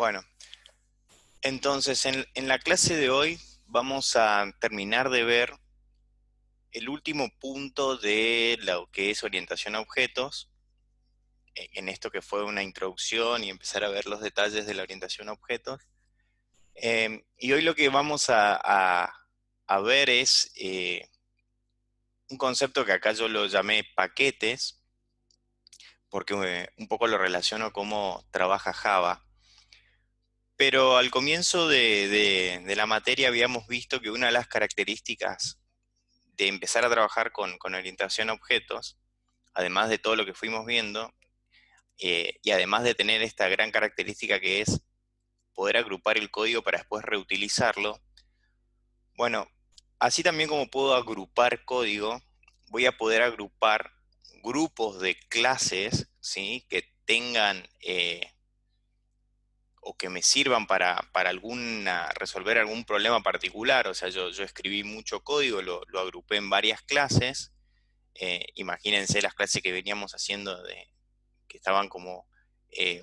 Bueno, entonces en la clase de hoy vamos a terminar de ver el último punto de lo que es orientación a objetos, en esto que fue una introducción y empezar a ver los detalles de la orientación a objetos. Y hoy lo que vamos a ver es un concepto que acá yo lo llamé paquetes, porque un poco lo relaciono cómo trabaja Java. Pero al comienzo de la materia habíamos visto que una de las características de empezar a trabajar con orientación a objetos, además de todo lo que fuimos viendo, y además de tener esta gran característica que es poder agrupar el código para después reutilizarlo, bueno, así también como puedo agrupar código, voy a poder agrupar grupos de clases, ¿sí? Que tengan o que me sirvan para resolver algún problema particular. O sea, yo escribí mucho código, lo agrupé en varias clases. Imagínense las clases que veníamos haciendo que estaban como eh,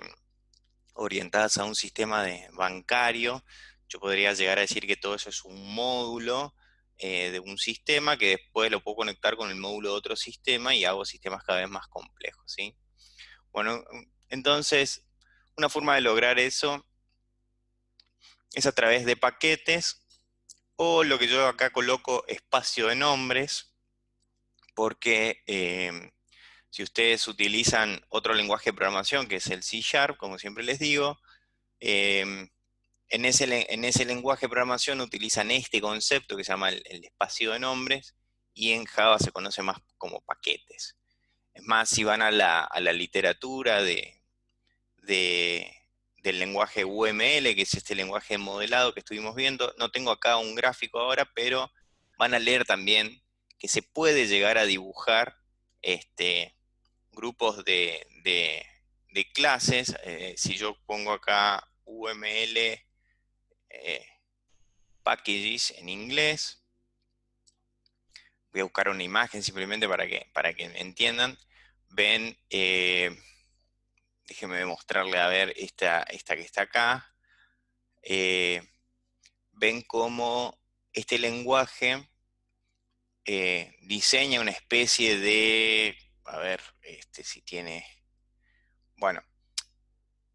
orientadas a un sistema bancario. Yo podría llegar a decir que todo eso es un módulo de un sistema que después lo puedo conectar con el módulo de otro sistema y hago sistemas cada vez más complejos, ¿sí? Bueno, entonces, una forma de lograr eso es a través de paquetes o lo que yo acá coloco espacio de nombres, porque si ustedes utilizan otro lenguaje de programación que es el C Sharp, como siempre les digo, eh, en ese lenguaje de programación utilizan este concepto que se llama el espacio de nombres y en Java se conoce más como paquetes. Es más, si van a la literatura de- del lenguaje UML, que es este lenguaje modelado que estuvimos viendo. No tengo acá un gráfico ahora, pero van a leer también que se puede llegar a dibujar grupos de clases. Si yo pongo acá UML packages en inglés, voy a buscar una imagen simplemente para que me entiendan. Ven, déjenme mostrarle a ver esta que está acá. Eh, Ven cómo este lenguaje diseña una especie de, a ver, si tiene, bueno,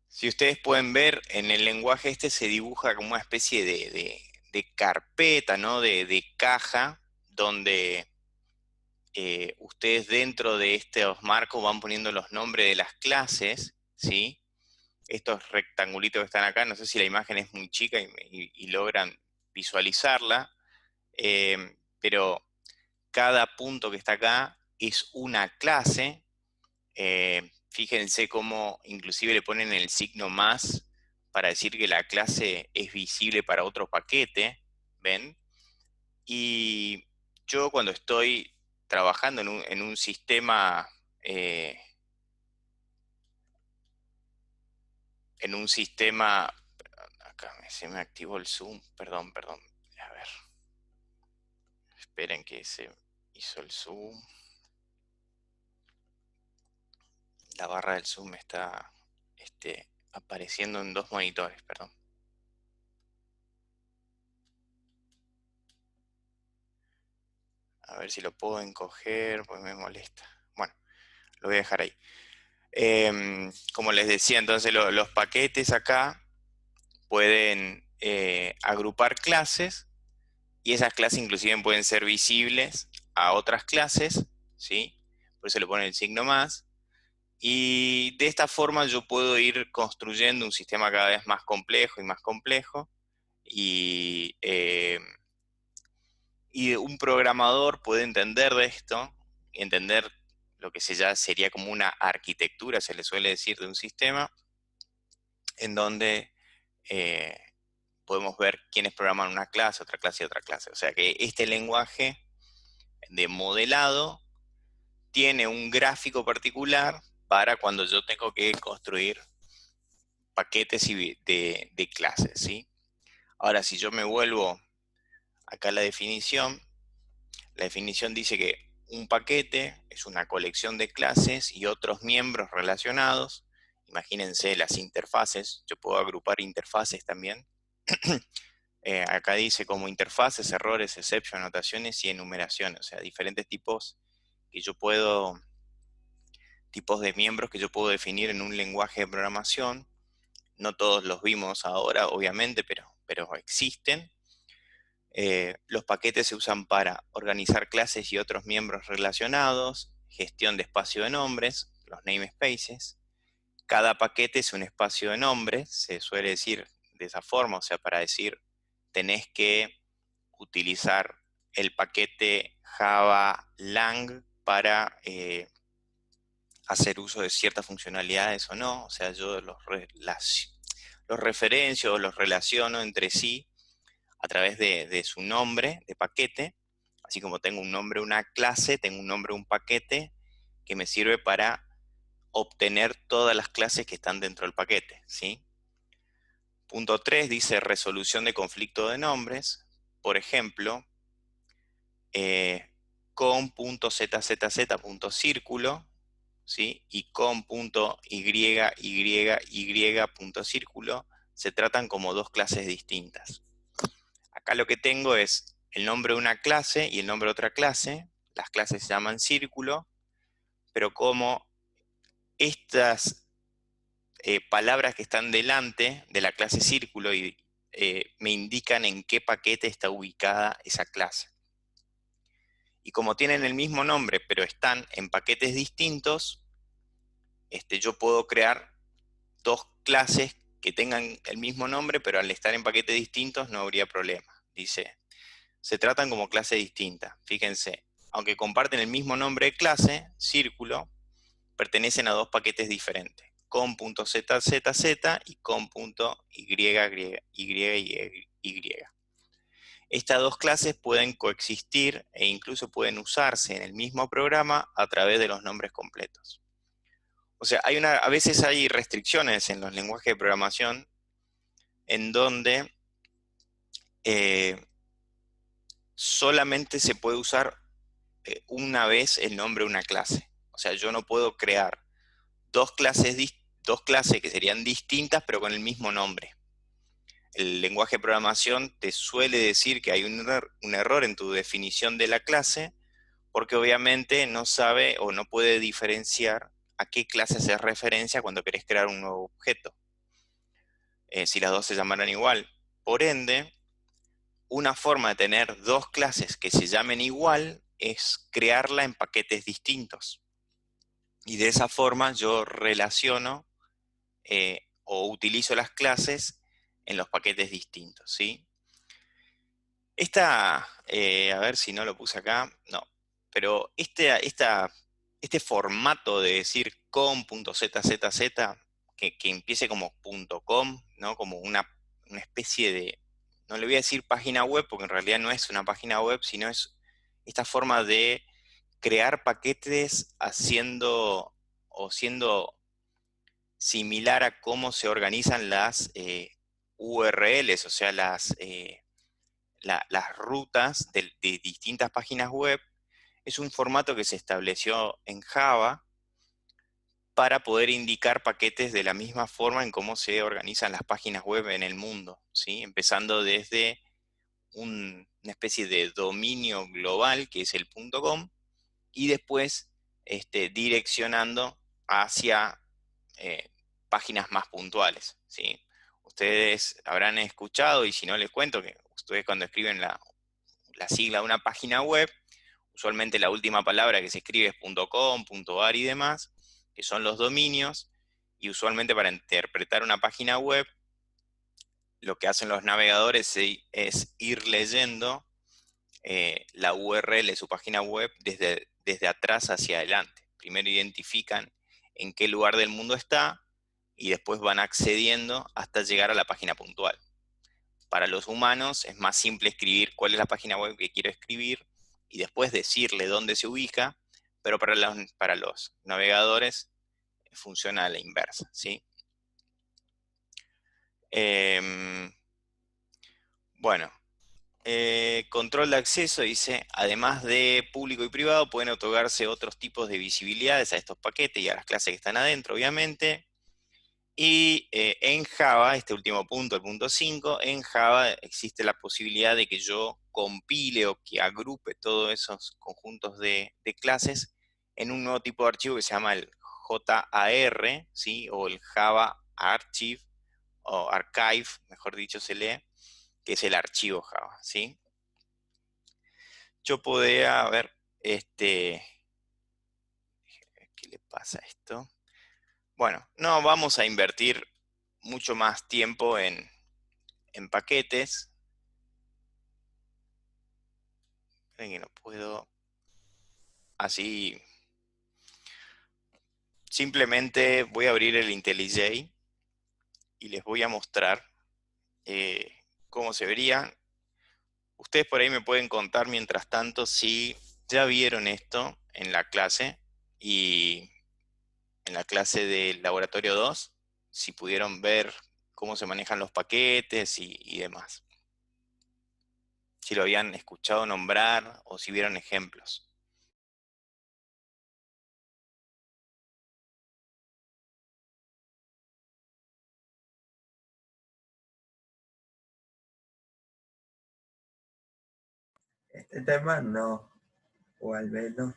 si ustedes pueden ver, en el lenguaje se dibuja como una especie de carpeta, ¿no? De caja, donde ustedes dentro de estos marcos van poniendo los nombres de las clases, ¿sí? Estos rectangulitos que están acá, no sé si la imagen es muy chica y logran visualizarla, pero cada punto que está acá es una clase. Fíjense cómo inclusive le ponen el signo más para decir que la clase es visible para otro paquete, ¿ven? Y yo cuando estoy trabajando en un sistema, eh, acá se me activó el zoom, perdón, a ver, esperen que se hizo el zoom. La barra del zoom está apareciendo en dos monitores, perdón. A ver si lo puedo encoger, pues me molesta. Bueno, lo voy a dejar ahí. Como les decía, entonces los paquetes acá pueden agrupar clases y esas clases inclusive pueden ser visibles a otras clases, ¿sí? Por eso le ponen el signo más. Y de esta forma yo puedo ir construyendo un sistema cada vez más complejo y más complejo. Y un programador puede entender de esto, entender lo que ya sería como una arquitectura, se le suele decir, de un sistema, en donde eh, podemos ver quiénes programan una clase, otra clase y otra clase. O sea que este lenguaje de modelado tiene un gráfico particular para cuando yo tengo que construir paquetes de clases, ¿sí? Ahora, si yo me vuelvo acá a la definición dice que un paquete es una colección de clases y otros miembros relacionados imagínense las interfaces, yo puedo agrupar interfaces también. Acá dice como interfaces, errores, exception, anotaciones y enumeraciones, o sea, diferentes tipos que yo puedo, tipos de miembros que yo puedo definir en un lenguaje de programación. No todos los vimos ahora, obviamente, pero existen. Los paquetes se usan para organizar clases y otros miembros relacionados, gestión de espacio de nombres, los namespaces. Cada paquete es un espacio de nombres, se suele decir de esa forma, o sea, para decir, tenés que utilizar el paquete Java Lang para hacer uso de ciertas funcionalidades o no, o sea, yo los referencio o los relaciono entre sí a través de su nombre de paquete, así como tengo un nombre de una clase, tengo un nombre de un paquete que me sirve para obtener todas las clases que están dentro del paquete, ¿sí? Punto 3 dice resolución de conflicto de nombres, por ejemplo, con.zzz.círculo, ¿sí? Y con.yyy.círculo se tratan como dos clases distintas. Acá lo que tengo es el nombre de una clase y el nombre de otra clase. Las clases se llaman círculo, pero como estas palabras que están delante de la clase círculo me indican en qué paquete está ubicada esa clase. Y como tienen el mismo nombre, pero están en paquetes distintos, yo puedo crear dos clases que tengan el mismo nombre, pero al estar en paquetes distintos no habría problema. Dice, se tratan como clases distintas. Fíjense, aunque comparten el mismo nombre de clase, círculo, pertenecen a dos paquetes diferentes, con.zzz y con.yyy. Estas dos clases pueden coexistir e incluso pueden usarse en el mismo programa a través de los nombres completos. O sea, a veces hay restricciones en los lenguajes de programación en donde solamente se puede usar una vez el nombre de una clase. O sea, yo no puedo crear dos clases que serían distintas pero con el mismo nombre. El lenguaje de programación te suele decir que hay un error en tu definición de la clase porque obviamente no sabe o no puede diferenciar a qué clase hace referencia cuando querés crear un nuevo objeto. Si las dos se llamaran igual. Por ende, una forma de tener dos clases que se llamen igual es crearla en paquetes distintos. Y de esa forma yo relaciono o utilizo las clases en los paquetes distintos, ¿sí? A ver si no lo puse acá, no, pero este formato de decir com.zzz, que empiece como .com, ¿no? Como una especie de, no le voy a decir página web, porque en realidad no es una página web, sino es esta forma de crear paquetes haciendo o siendo similar a cómo se organizan las URLs, o sea, las rutas de distintas páginas web. Es un formato que se estableció en Java para poder indicar paquetes de la misma forma en cómo se organizan las páginas web en el mundo, ¿sí? Empezando desde una especie de dominio global, que es el .com, y después direccionando hacia páginas más puntuales, ¿sí? Ustedes habrán escuchado, y si no les cuento, que ustedes cuando escriben la sigla de una página web, usualmente la última palabra que se escribe es .com, .ar y demás, que son los dominios, y usualmente para interpretar una página web, lo que hacen los navegadores es ir leyendo la URL de su página web desde atrás hacia adelante. Primero identifican en qué lugar del mundo está y después van accediendo hasta llegar a la página puntual. Para los humanos es más simple escribir cuál es la página web que quiero escribir y después decirle dónde se ubica, pero para los navegadores funciona a la inversa, ¿sí? Bueno, control de acceso dice, además de público y privado, pueden otorgarse otros tipos de visibilidades a estos paquetes y a las clases que están adentro, obviamente. Y en Java, este último punto, el punto 5, en Java existe la posibilidad de que yo compile o que agrupe todos esos conjuntos de clases en un nuevo tipo de archivo que se llama el JAR, ¿sí? O el Java Archive, o Archive, mejor dicho se lee, que es el archivo Java, ¿sí? Yo podría, a ver, ¿qué le pasa a esto? Bueno, no vamos a invertir mucho más tiempo en paquetes. Esperen que no puedo. Así, simplemente voy a abrir el IntelliJ y les voy a mostrar cómo se vería. Ustedes por ahí me pueden contar mientras tanto si ya vieron esto en la clase y en la clase del laboratorio 2, si pudieron ver cómo se manejan los paquetes y demás. Si lo habían escuchado nombrar o si vieron ejemplos. Este tema no, o al menos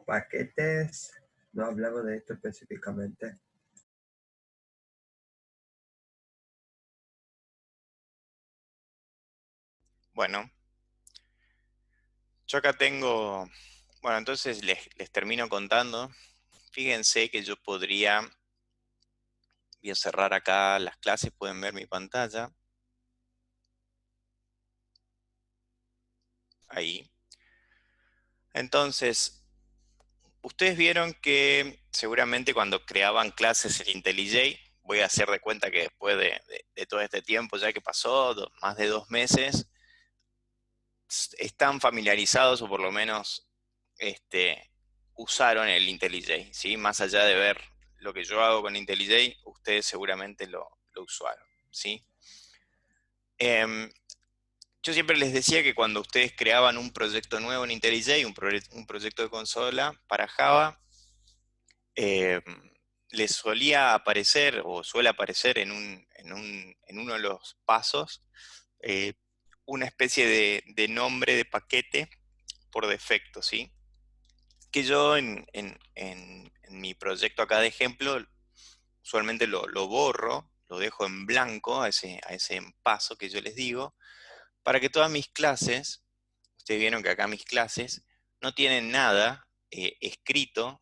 paquetes, no hablamos de esto específicamente. Bueno, yo acá tengo, bueno, entonces les termino contando. Fíjense que yo podría, voy a cerrar acá las clases, pueden ver mi pantalla. Ahí. Entonces, ustedes vieron que seguramente cuando creaban clases en IntelliJ, voy a hacer de cuenta que después de todo este tiempo ya que pasó, más de 2 meses, están familiarizados o por lo menos usaron el IntelliJ, ¿sí? Más allá de ver lo que yo hago con IntelliJ, ustedes seguramente lo usaron, ¿sí? Em, yo siempre les decía que cuando ustedes creaban un proyecto nuevo en IntelliJ, un proyecto de consola para Java, em, les solía aparecer o suele aparecer en uno de los pasos eh, una especie de nombre de paquete por defecto, ¿sí? Que yo en mi proyecto acá de ejemplo, usualmente lo borro, lo dejo en blanco a ese paso que yo les digo, para que todas mis clases, ustedes vieron que acá mis clases no tienen nada escrito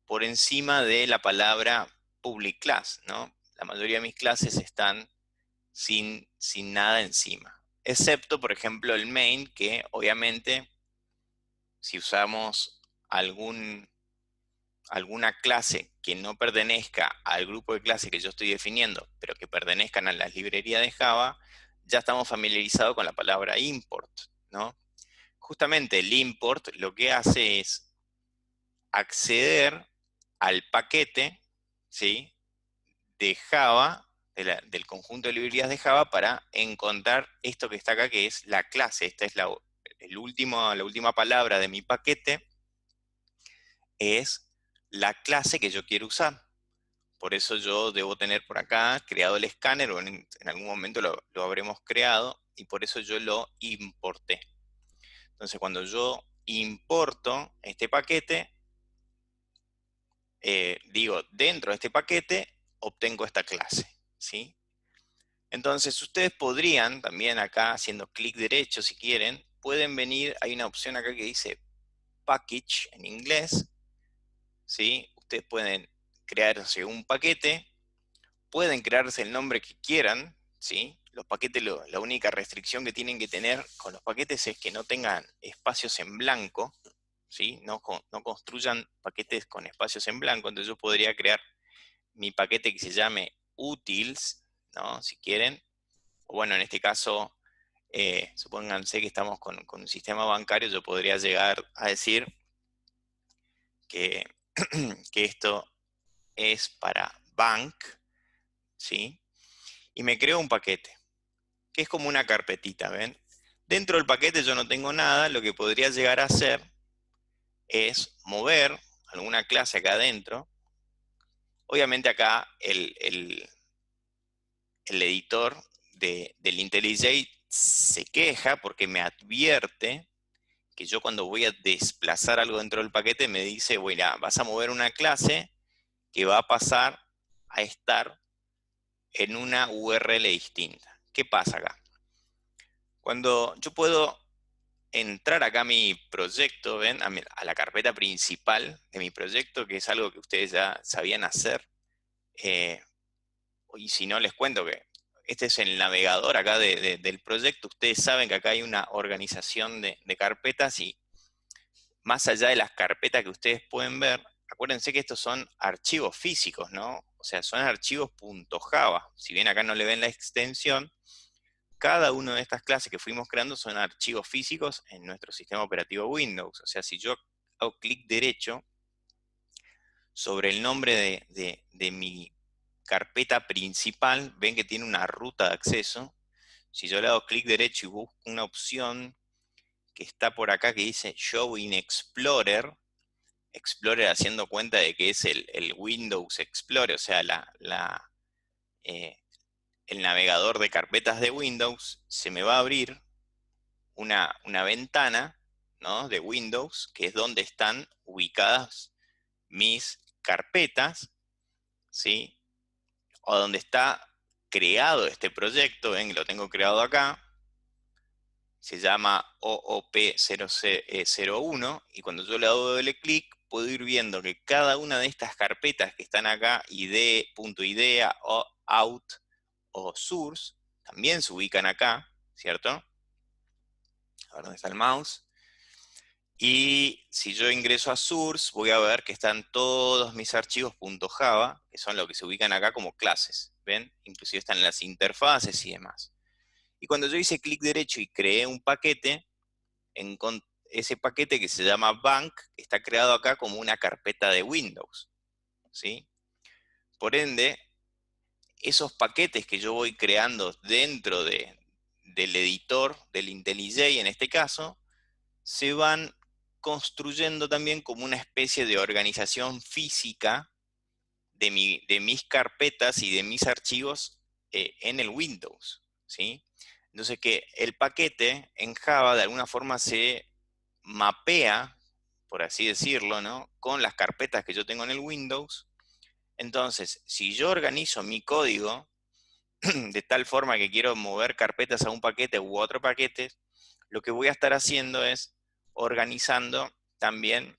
por encima de la palabra public class, ¿no? La mayoría de mis clases están sin nada encima, excepto, por ejemplo, el main, que obviamente si usamos alguna clase que no pertenezca al grupo de clases que yo estoy definiendo, pero que pertenezcan a las librerías de Java, ya estamos familiarizados con la palabra import, ¿no? Justamente el import lo que hace es acceder al paquete, ¿sí? De Java, del conjunto de librerías de Java, para encontrar esto que está acá, que es la clase. Esta es la última palabra de mi paquete, es la clase que yo quiero usar. Por eso yo debo tener por acá creado el escáner, o en algún momento lo habremos creado, y por eso yo lo importé. Entonces cuando yo importo este paquete, digo, dentro de este paquete obtengo esta clase, ¿sí? Entonces ustedes podrían también acá, haciendo clic derecho si quieren, pueden venir, hay una opción acá que dice package en inglés, ¿sí? Ustedes pueden crearse un paquete, pueden crearse el nombre que quieran, ¿sí? Los paquetes, la única restricción que tienen que tener con los paquetes es que no tengan espacios en blanco, ¿sí? No construyan paquetes con espacios en blanco, entonces yo podría crear mi paquete que se llame utils, ¿no? Si quieren, o bueno, en este caso, supónganse que estamos con un sistema bancario, yo podría llegar a decir que, que esto es para bank, ¿sí? Y me creo un paquete, que es como una carpetita, ¿ven? Dentro del paquete yo no tengo nada, lo que podría llegar a hacer es mover alguna clase acá adentro, Obviamente acá el editor del IntelliJ se queja porque me advierte que yo cuando voy a desplazar algo dentro del paquete me dice, bueno, vas a mover una clase que va a pasar a estar en una URL distinta. ¿Qué pasa acá? Cuando yo puedo entrar acá a mi proyecto, ¿ven? A la carpeta principal de mi proyecto, que es algo que ustedes ya sabían hacer, eh, y si no les cuento que este es el navegador acá del proyecto, ustedes saben que acá hay una organización de carpetas y más allá de las carpetas que ustedes pueden ver, acuérdense que estos son archivos físicos, ¿no? O sea, son archivos .java. Si bien acá no le ven la extensión, cada una de estas clases que fuimos creando son archivos físicos en nuestro sistema operativo Windows. O sea, si yo hago clic derecho sobre el nombre de mi carpeta principal, ven que tiene una ruta de acceso. Si yo le hago clic derecho y busco una opción que está por acá que dice Show in Explorer, Explorer haciendo cuenta de que es el Windows Explorer, o sea, eh, el navegador de carpetas de Windows, se me va a abrir una ventana, ¿no?, de Windows, que es donde están ubicadas mis carpetas, ¿sí? O donde está creado este proyecto, ven, lo tengo creado acá, se llama OOP001, y cuando yo le doy doble clic, puedo ir viendo que cada una de estas carpetas que están acá, id.idea, o out o source, también se ubican acá, ¿cierto? A ver dónde está el mouse. Y si yo ingreso a source, voy a ver que están todos mis archivos .java, que son los que se ubican acá como clases, ¿ven? Inclusive están en las interfaces y demás. Y cuando yo hice clic derecho y creé un paquete, ese paquete que se llama bank está creado acá como una carpeta de Windows, ¿sí? Por ende, esos paquetes que yo voy creando dentro del editor, del IntelliJ en este caso, se van construyendo también como una especie de organización física de mis carpetas y de mis archivos en el Windows, ¿sí? Entonces que el paquete en Java de alguna forma se mapea, por así decirlo, ¿no?, con las carpetas que yo tengo en el Windows. Entonces, si yo organizo mi código de tal forma que quiero mover carpetas a un paquete u otro paquete, lo que voy a estar haciendo es organizando también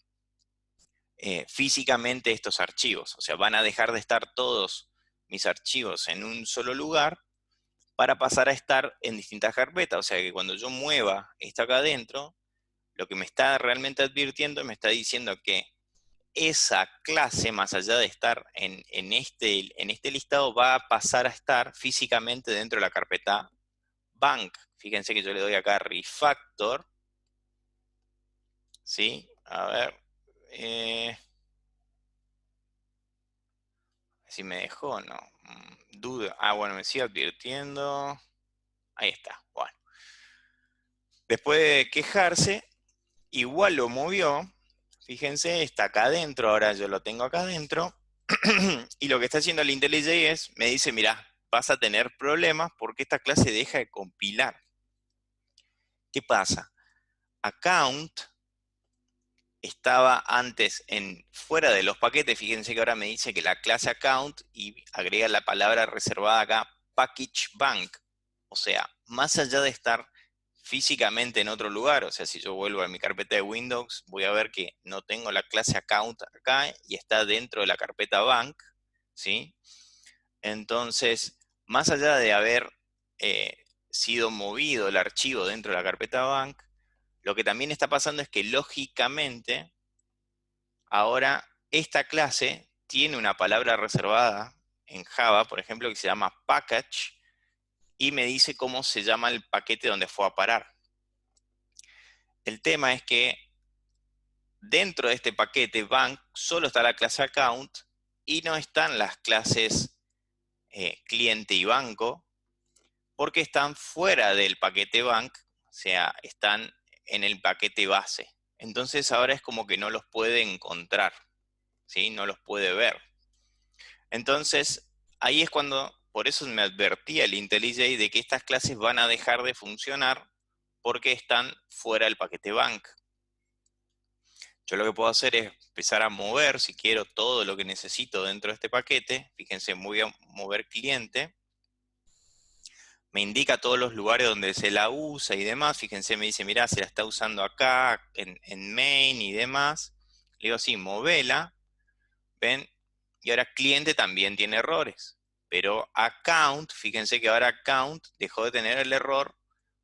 físicamente estos archivos. O sea, van a dejar de estar todos mis archivos en un solo lugar para pasar a estar en distintas carpetas. O sea, que cuando yo mueva esto acá adentro, lo que me está realmente advirtiendo, me está diciendo que esa clase, más allá de estar en este listado, va a pasar a estar físicamente dentro de la carpeta bank. Fíjense que yo le doy acá refactor, ¿sí? A ver, si me dejó, no. Duda. Ah, bueno, me sigue advirtiendo. Ahí está, bueno. Después de quejarse, igual lo movió. Fíjense, está acá adentro, ahora yo lo tengo acá adentro. Y lo que está haciendo el IntelliJ es, me dice, mira, vas a tener problemas porque esta clase deja de compilar. ¿Qué pasa? Account estaba antes fuera de los paquetes. Fíjense que ahora me dice que la clase account y agrega la palabra reservada acá, package bank. O sea, más allá de estar físicamente en otro lugar, o sea, si yo vuelvo a mi carpeta de Windows, voy a ver que no tengo la clase account acá y está dentro de la carpeta bank, ¿sí? Entonces, más allá de haber sido movido el archivo dentro de la carpeta bank, lo que también está pasando es que lógicamente ahora esta clase tiene una palabra reservada en Java, por ejemplo, que se llama package, y me dice cómo se llama el paquete donde fue a parar. El tema es que dentro de este paquete bank solo está la clase account y no están las clases cliente y banco, porque están fuera del paquete bank, o sea, están en el paquete base. Entonces ahora es como que no los puede encontrar, ¿sí? No los puede ver. Entonces, ahí es cuando, por eso me advertía el IntelliJ de que estas clases van a dejar de funcionar porque están fuera del paquete bank. Yo lo que puedo hacer es empezar a mover, si quiero, todo lo que necesito dentro de este paquete. Fíjense, voy a mover cliente. Me indica todos los lugares donde se la usa y demás. Fíjense, me dice, mirá, se la está usando acá, en main y demás. Le digo, sí, movela. ¿Ven? Y ahora cliente también tiene errores. Pero account, fíjense que ahora account dejó de tener el error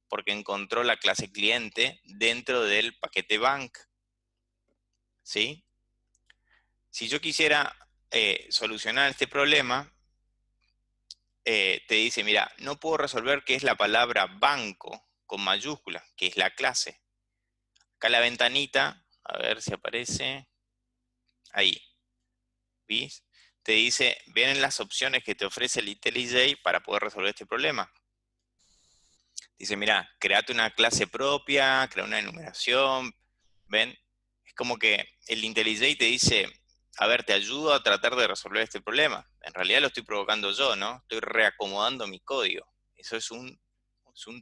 porque encontró la clase cliente dentro del paquete bank. ¿Sí? Si yo quisiera solucionar este problema, te dice, mira, no puedo resolver qué es la palabra banco con mayúscula, que es la clase. Acá la ventanita, a ver si aparece, ahí, ¿ves? Te dice, vienen las opciones que te ofrece el IntelliJ para poder resolver este problema. Dice, mira, créate una clase propia, crea una enumeración, ¿ven? Es como que el IntelliJ te dice, a ver, te ayudo a tratar de resolver este problema. En realidad lo estoy provocando yo, ¿no? Estoy reacomodando mi código. Eso es un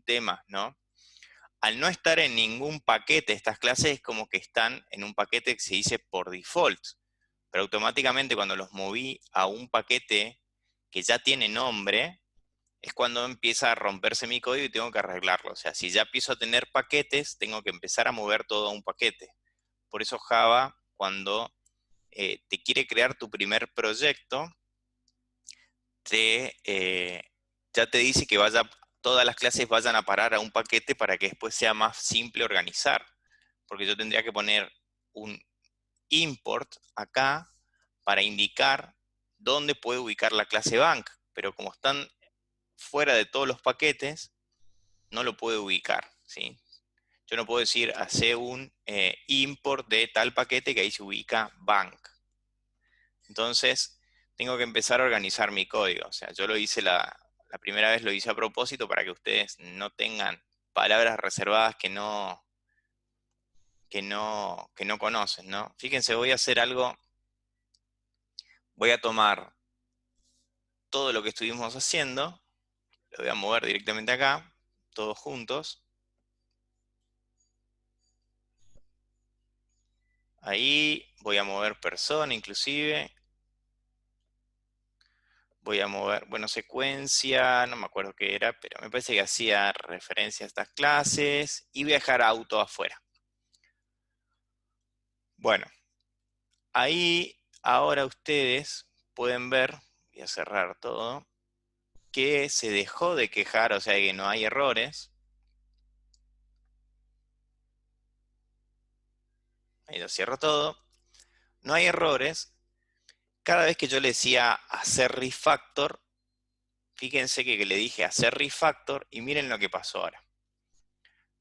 tema, ¿no? Al no estar en ningún paquete, estas clases es como que están en un paquete que se dice por default. Pero automáticamente cuando los moví a un paquete que ya tiene nombre, es cuando empieza a romperse mi código y tengo que arreglarlo. O sea, si ya empiezo a tener paquetes, tengo que empezar a mover todo a un paquete. Por eso Java, cuando te quiere crear tu primer proyecto, ya te dice que todas las clases vayan a parar a un paquete para que después sea más simple organizar. Porque yo tendría que poner un import acá para indicar dónde puede ubicar la clase bank. Pero como están fuera de todos los paquetes, no lo puede ubicar, ¿sí? Yo no puedo decir, hace un import de tal paquete que ahí se ubica bank. Entonces, tengo que empezar a organizar mi código. O sea, yo lo hice la primera vez, lo hice a propósito para que ustedes no tengan palabras reservadas que no conocen, ¿no? Fíjense, voy a hacer algo, voy a tomar todo lo que estuvimos haciendo, lo voy a mover directamente acá, todos juntos. Ahí voy a mover persona inclusive. Voy a mover, bueno, secuencia, no me acuerdo qué era, pero me parece que hacía referencia a estas clases. Y voy a dejar auto afuera. Bueno, ahí ahora ustedes pueden ver, voy a cerrar todo, que se dejó de quejar, o sea que no hay errores. Ahí lo cierro todo. No hay errores. Cada vez que yo le decía hacer refactor, fíjense que le dije hacer refactor y miren lo que pasó ahora.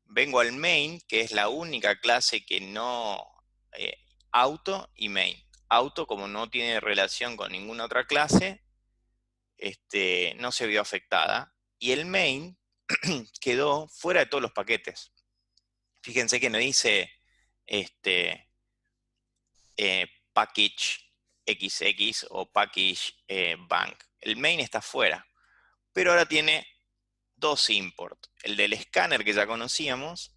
Vengo al main, que es la única clase que no... auto y main. Auto, como no tiene relación con ninguna otra clase, no se vio afectada. Y el main quedó fuera de todos los paquetes. Fíjense que no dice package XX o package bank. El main está fuera. Pero ahora tiene dos import. El del escáner que ya conocíamos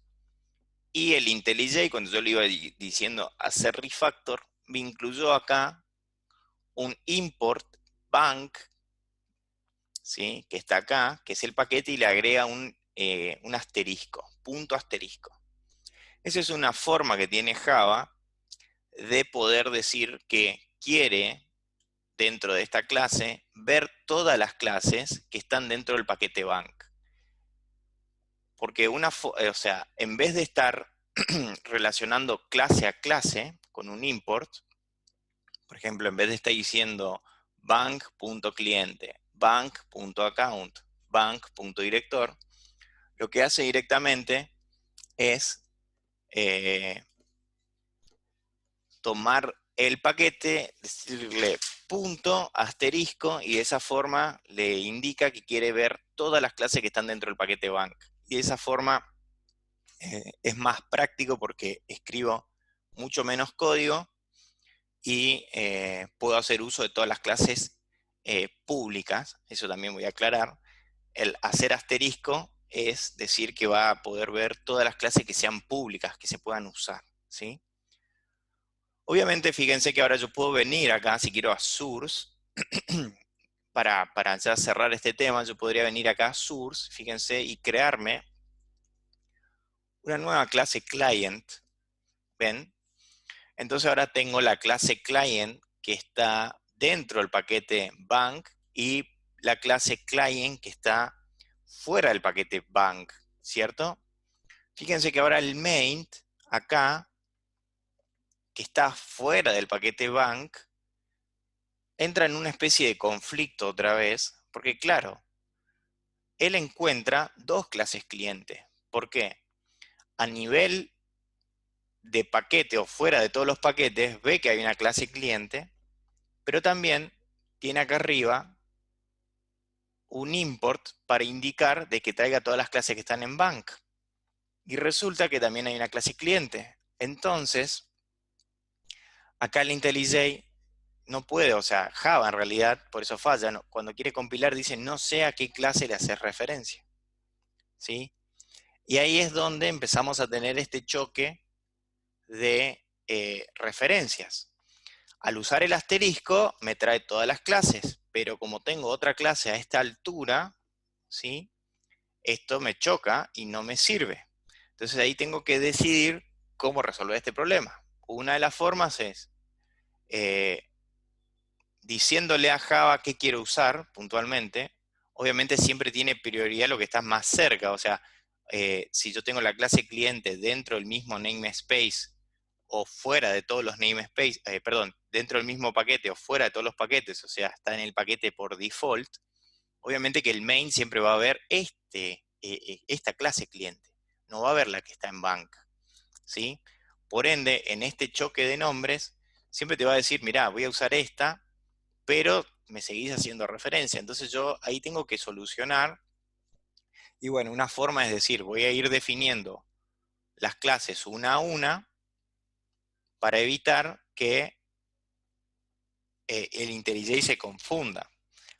y el IntelliJ, cuando yo le iba diciendo hacer refactor, me incluyó acá un import bank, ¿sí? Que está acá, que es el paquete, y le agrega un asterisco, punto asterisco. Esa es una forma que tiene Java de poder decir que quiere, dentro de esta clase, ver todas las clases que están dentro del paquete bank. Porque o sea, en vez de estar relacionando clase a clase con un import, por ejemplo, en vez de estar diciendo bank.cliente, bank.account, bank.director, lo que hace directamente es tomar el paquete, decirle punto, asterisco, y de esa forma le indica que quiere ver todas las clases que están dentro del paquete bank. Y de esa forma es más práctico porque escribo mucho menos código y puedo hacer uso de todas las clases públicas, eso también voy a aclarar. El hacer asterisco es decir que va a poder ver todas las clases que sean públicas, que se puedan usar, ¿sí? Obviamente, fíjense que ahora yo puedo venir acá, si quiero a source, para ya cerrar este tema, yo podría venir acá a source, fíjense, y crearme una nueva clase client, ¿ven? Entonces ahora tengo la clase client que está dentro del paquete bank y la clase client que está fuera del paquete bank, ¿cierto? Fíjense que ahora el main, acá, que está fuera del paquete bank, entra en una especie de conflicto otra vez, porque claro, él encuentra dos clases cliente. ¿Por qué? A nivel de paquete o fuera de todos los paquetes, ve que hay una clase cliente, pero también tiene acá arriba un import para indicar de que traiga todas las clases que están en bank. Y resulta que también hay una clase cliente. Entonces, acá el IntelliJ no puede, o sea, Java en realidad, por eso falla, ¿no? Cuando quiere compilar dice no sé a qué clase le hace referencia, ¿sí? Y ahí es donde empezamos a tener este choque de referencias. Al usar el asterisco me trae todas las clases, pero como tengo otra clase a esta altura, ¿sí? Esto me choca y no me sirve. Entonces ahí tengo que decidir cómo resolver este problema. Una de las formas es eh, diciéndole a Java qué quiero usar puntualmente. Obviamente siempre tiene prioridad lo que está más cerca, o sea, si yo tengo la clase cliente dentro del mismo namespace o fuera de todos los namespace, perdón, dentro del mismo paquete o fuera de todos los paquetes, o sea, está en el paquete por default, obviamente que el main siempre va a ver esta clase cliente, no va a ver la que está en bank, ¿sí? Por ende, en este choque de nombres, siempre te va a decir, mirá, voy a usar esta, pero me seguís haciendo referencia. Entonces yo ahí tengo que solucionar, y bueno, una forma es decir, voy a ir definiendo las clases una a una para evitar que el IntelliJ se confunda,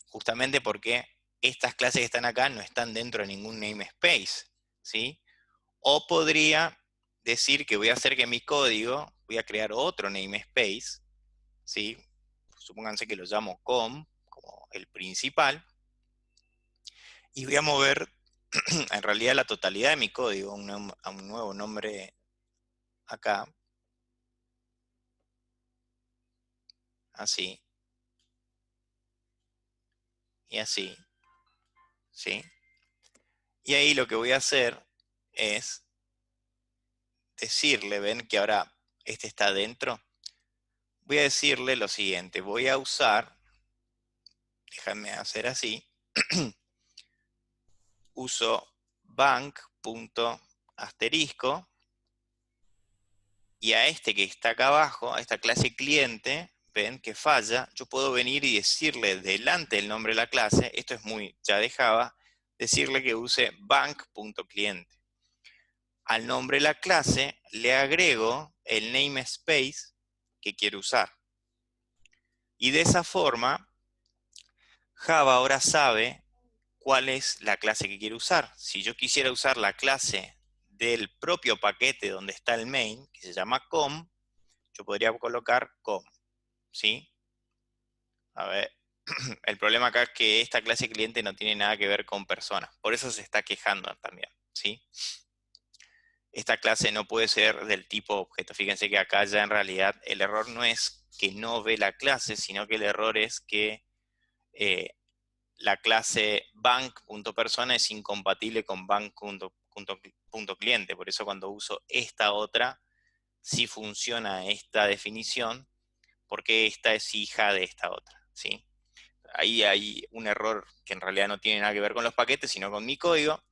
justamente porque estas clases que están acá no están dentro de ningún namespace, ¿sí? O podría decir que voy a hacer que mi código, voy a crear otro namespace, ¿sí? Supónganse que lo llamo com, como el principal, y voy a mover en realidad la totalidad de mi código a un nuevo nombre acá, así, y así, ¿sí? Y ahí lo que voy a hacer es decirle, ven que ahora este está adentro, voy a decirle lo siguiente, voy a usar, déjame hacer así, uso bank.asterisco, y a este que está acá abajo, a esta clase cliente, ven que falla, yo puedo venir y decirle delante del nombre de la clase, esto es muy ya de Java, decirle que use bank.cliente. Al nombre de la clase le agrego el namespace que quiero usar. Y de esa forma, Java ahora sabe cuál es la clase que quiero usar. Si yo quisiera usar la clase del propio paquete donde está el main, que se llama com, yo podría colocar com, ¿sí? A ver, el problema acá es que esta clase cliente no tiene nada que ver con personas, por eso se está quejando también, ¿sí? Esta clase no puede ser del tipo objeto. Fíjense que acá ya en realidad el error no es que no ve la clase, sino que el error es que la clase bank.persona es incompatible con bank.cliente. Por eso cuando uso esta otra, sí funciona esta definición, porque esta es hija de esta otra, ¿sí? Ahí hay un error que en realidad no tiene nada que ver con los paquetes, sino con mi código.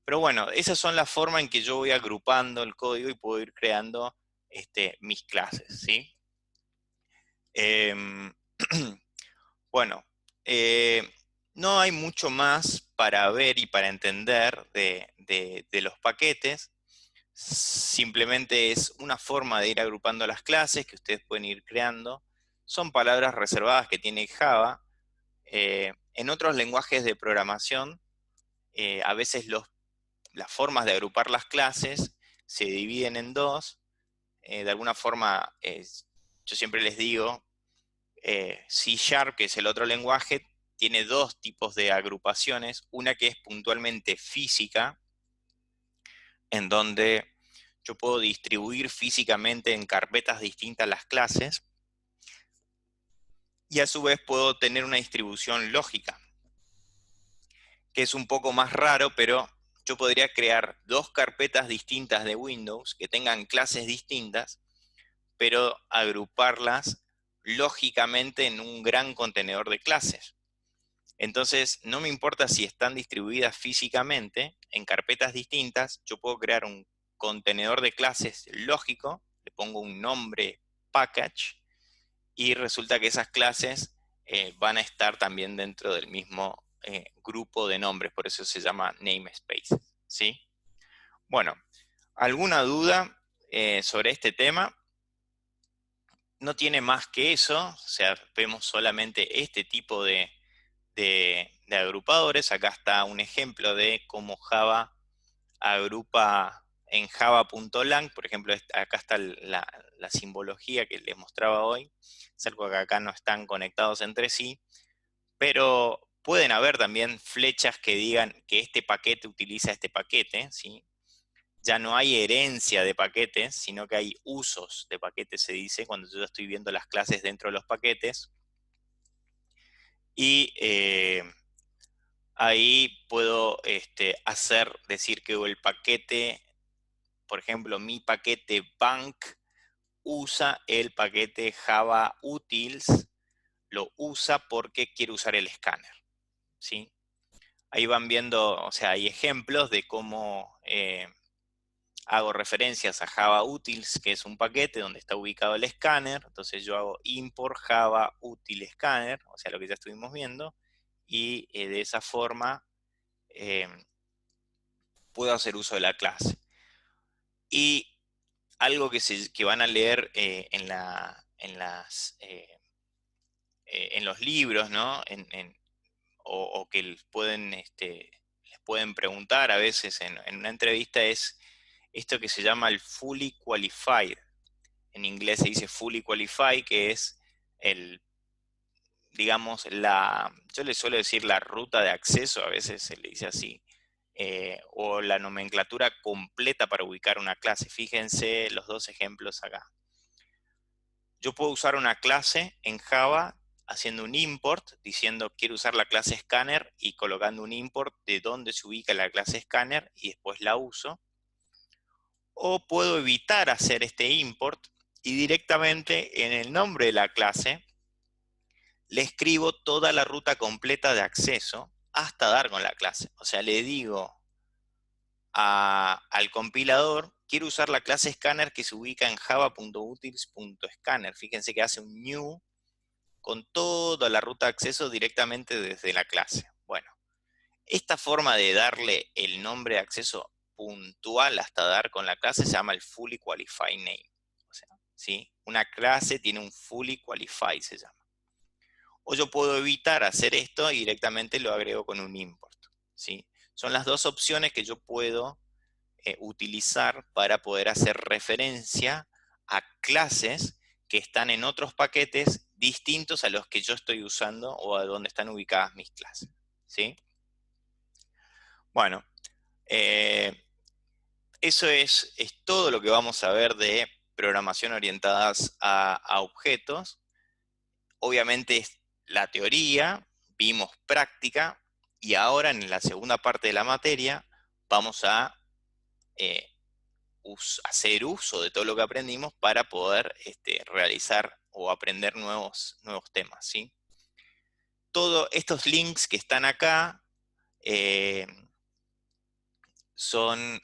Pero bueno, esas son las formas en que yo voy agrupando el código y puedo ir creando mis clases, ¿sí? Em, bueno, eh, no hay mucho más para ver y para entender de los paquetes. Simplemente es una forma de ir agrupando las clases que ustedes pueden ir creando. Son palabras reservadas que tiene Java. En otros lenguajes de programación, a veces las formas de agrupar las clases se dividen en dos. De alguna forma, yo siempre les digo, C Sharp, que es el otro lenguaje, tiene dos tipos de agrupaciones. Una que es puntualmente física, en donde yo puedo distribuir físicamente en carpetas distintas las clases, y a su vez puedo tener una distribución lógica, que es un poco más raro, pero yo podría crear dos carpetas distintas de Windows que tengan clases distintas, pero agruparlas lógicamente en un gran contenedor de clases. Entonces, no me importa si están distribuidas físicamente en carpetas distintas, yo puedo crear un contenedor de clases lógico, le pongo un nombre package, y resulta que esas clases van a estar también dentro del mismo grupo de nombres, por eso se llama namespace, ¿sí? Bueno, ¿alguna duda sobre este tema? No tiene más que eso, o sea, vemos solamente este tipo de agrupadores. Acá está un ejemplo de cómo Java agrupa en java.lang, por ejemplo, acá está la simbología que les mostraba hoy, es algo que acá no están conectados entre sí, pero pueden haber también flechas que digan que este paquete utiliza este paquete, ¿sí? Ya no hay herencia de paquetes, sino que hay usos de paquetes, se dice, cuando yo estoy viendo las clases dentro de los paquetes. Y ahí puedo decir que el paquete, por ejemplo, mi paquete bank usa el paquete Java utils, lo usa porque quiere usar el escáner, ¿sí? Ahí van viendo, o sea, hay ejemplos de cómo hago referencias a Java utils, que es un paquete donde está ubicado el escáner. Entonces yo hago import Java util scanner, o sea, lo que ya estuvimos viendo, y de esa forma eh, puedo hacer uso de la clase. Y algo que van a leer en los libros, ¿no? O que les pueden preguntar a veces en una entrevista, es esto que se llama el fully qualified. En inglés se dice fully qualified, que es digamos, yo le suelo decir la ruta de acceso, a veces se le dice así, o la nomenclatura completa para ubicar una clase. Fíjense los dos ejemplos acá. Yo puedo usar una clase en Java haciendo un import, diciendo quiero usar la clase scanner y colocando un import de dónde se ubica la clase scanner y después la uso. O puedo evitar hacer este import y directamente en el nombre de la clase le escribo toda la ruta completa de acceso hasta dar con la clase. O sea, le digo al compilador, quiero usar la clase scanner que se ubica en java.utils.scanner. Fíjense que hace un new con toda la ruta de acceso directamente desde la clase. Bueno, esta forma de darle el nombre de acceso puntual hasta dar con la clase se llama el fully qualified name. O sea, ¿sí? Una clase tiene un fully qualified, se llama. O yo puedo evitar hacer esto y directamente lo agrego con un import, ¿sí? Son las dos opciones que yo puedo utilizar para poder hacer referencia a clases que están en otros paquetes distintos a los que yo estoy usando o a donde están ubicadas mis clases, ¿sí? Bueno, eso es todo lo que vamos a ver de programación orientadas a objetos. Obviamente es la teoría, vimos práctica, y ahora en la segunda parte de la materia vamos a eh, hacer uso de todo lo que aprendimos para poder realizar o aprender nuevos temas, ¿sí? Todos estos links que están acá eh, son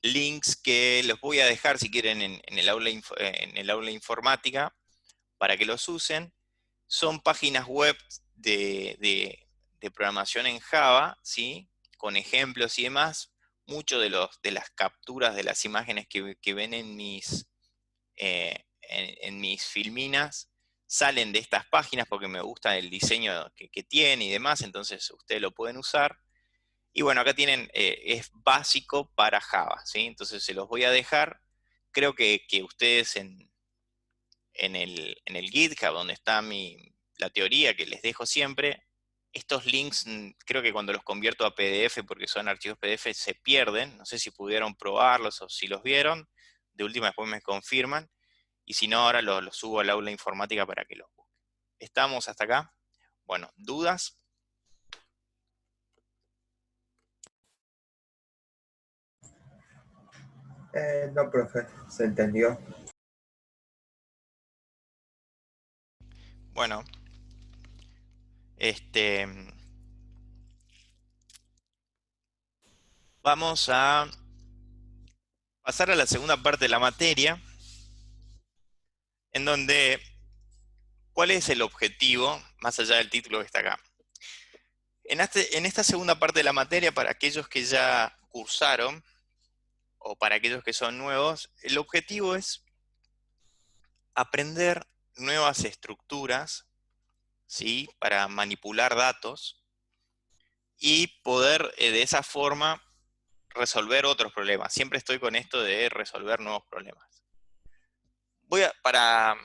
links que los voy a dejar si quieren en el aula informática para que los usen. Son páginas web de programación en Java, ¿sí? Con ejemplos y demás. Muchos de las capturas de las imágenes que ven en mis filminas salen de estas páginas porque me gusta el diseño que tiene y demás, entonces ustedes lo pueden usar. Y bueno, acá tienen, es básico para Java, ¿sí? Entonces se los voy a dejar. Creo que ustedes en el GitHub, donde está la teoría que les dejo siempre, estos links, creo que cuando los convierto a PDF, porque son archivos PDF, se pierden. No sé si pudieron probarlos o si los vieron. De última, después me confirman. Y si no, ahora los subo al aula informática para que los busquen. ¿Estamos hasta acá? Bueno, ¿dudas? No, profe, se entendió. Bueno, este, vamos a pasar a la segunda parte de la materia, en donde, ¿cuál es el objetivo, más allá del título que está acá? En esta segunda parte de la materia, para aquellos que ya cursaron, o para aquellos que son nuevos, el objetivo es aprender nuevas estructuras, ¿sí? Para manipular datos y poder de esa forma resolver otros problemas. Siempre estoy con esto de resolver nuevos problemas. Para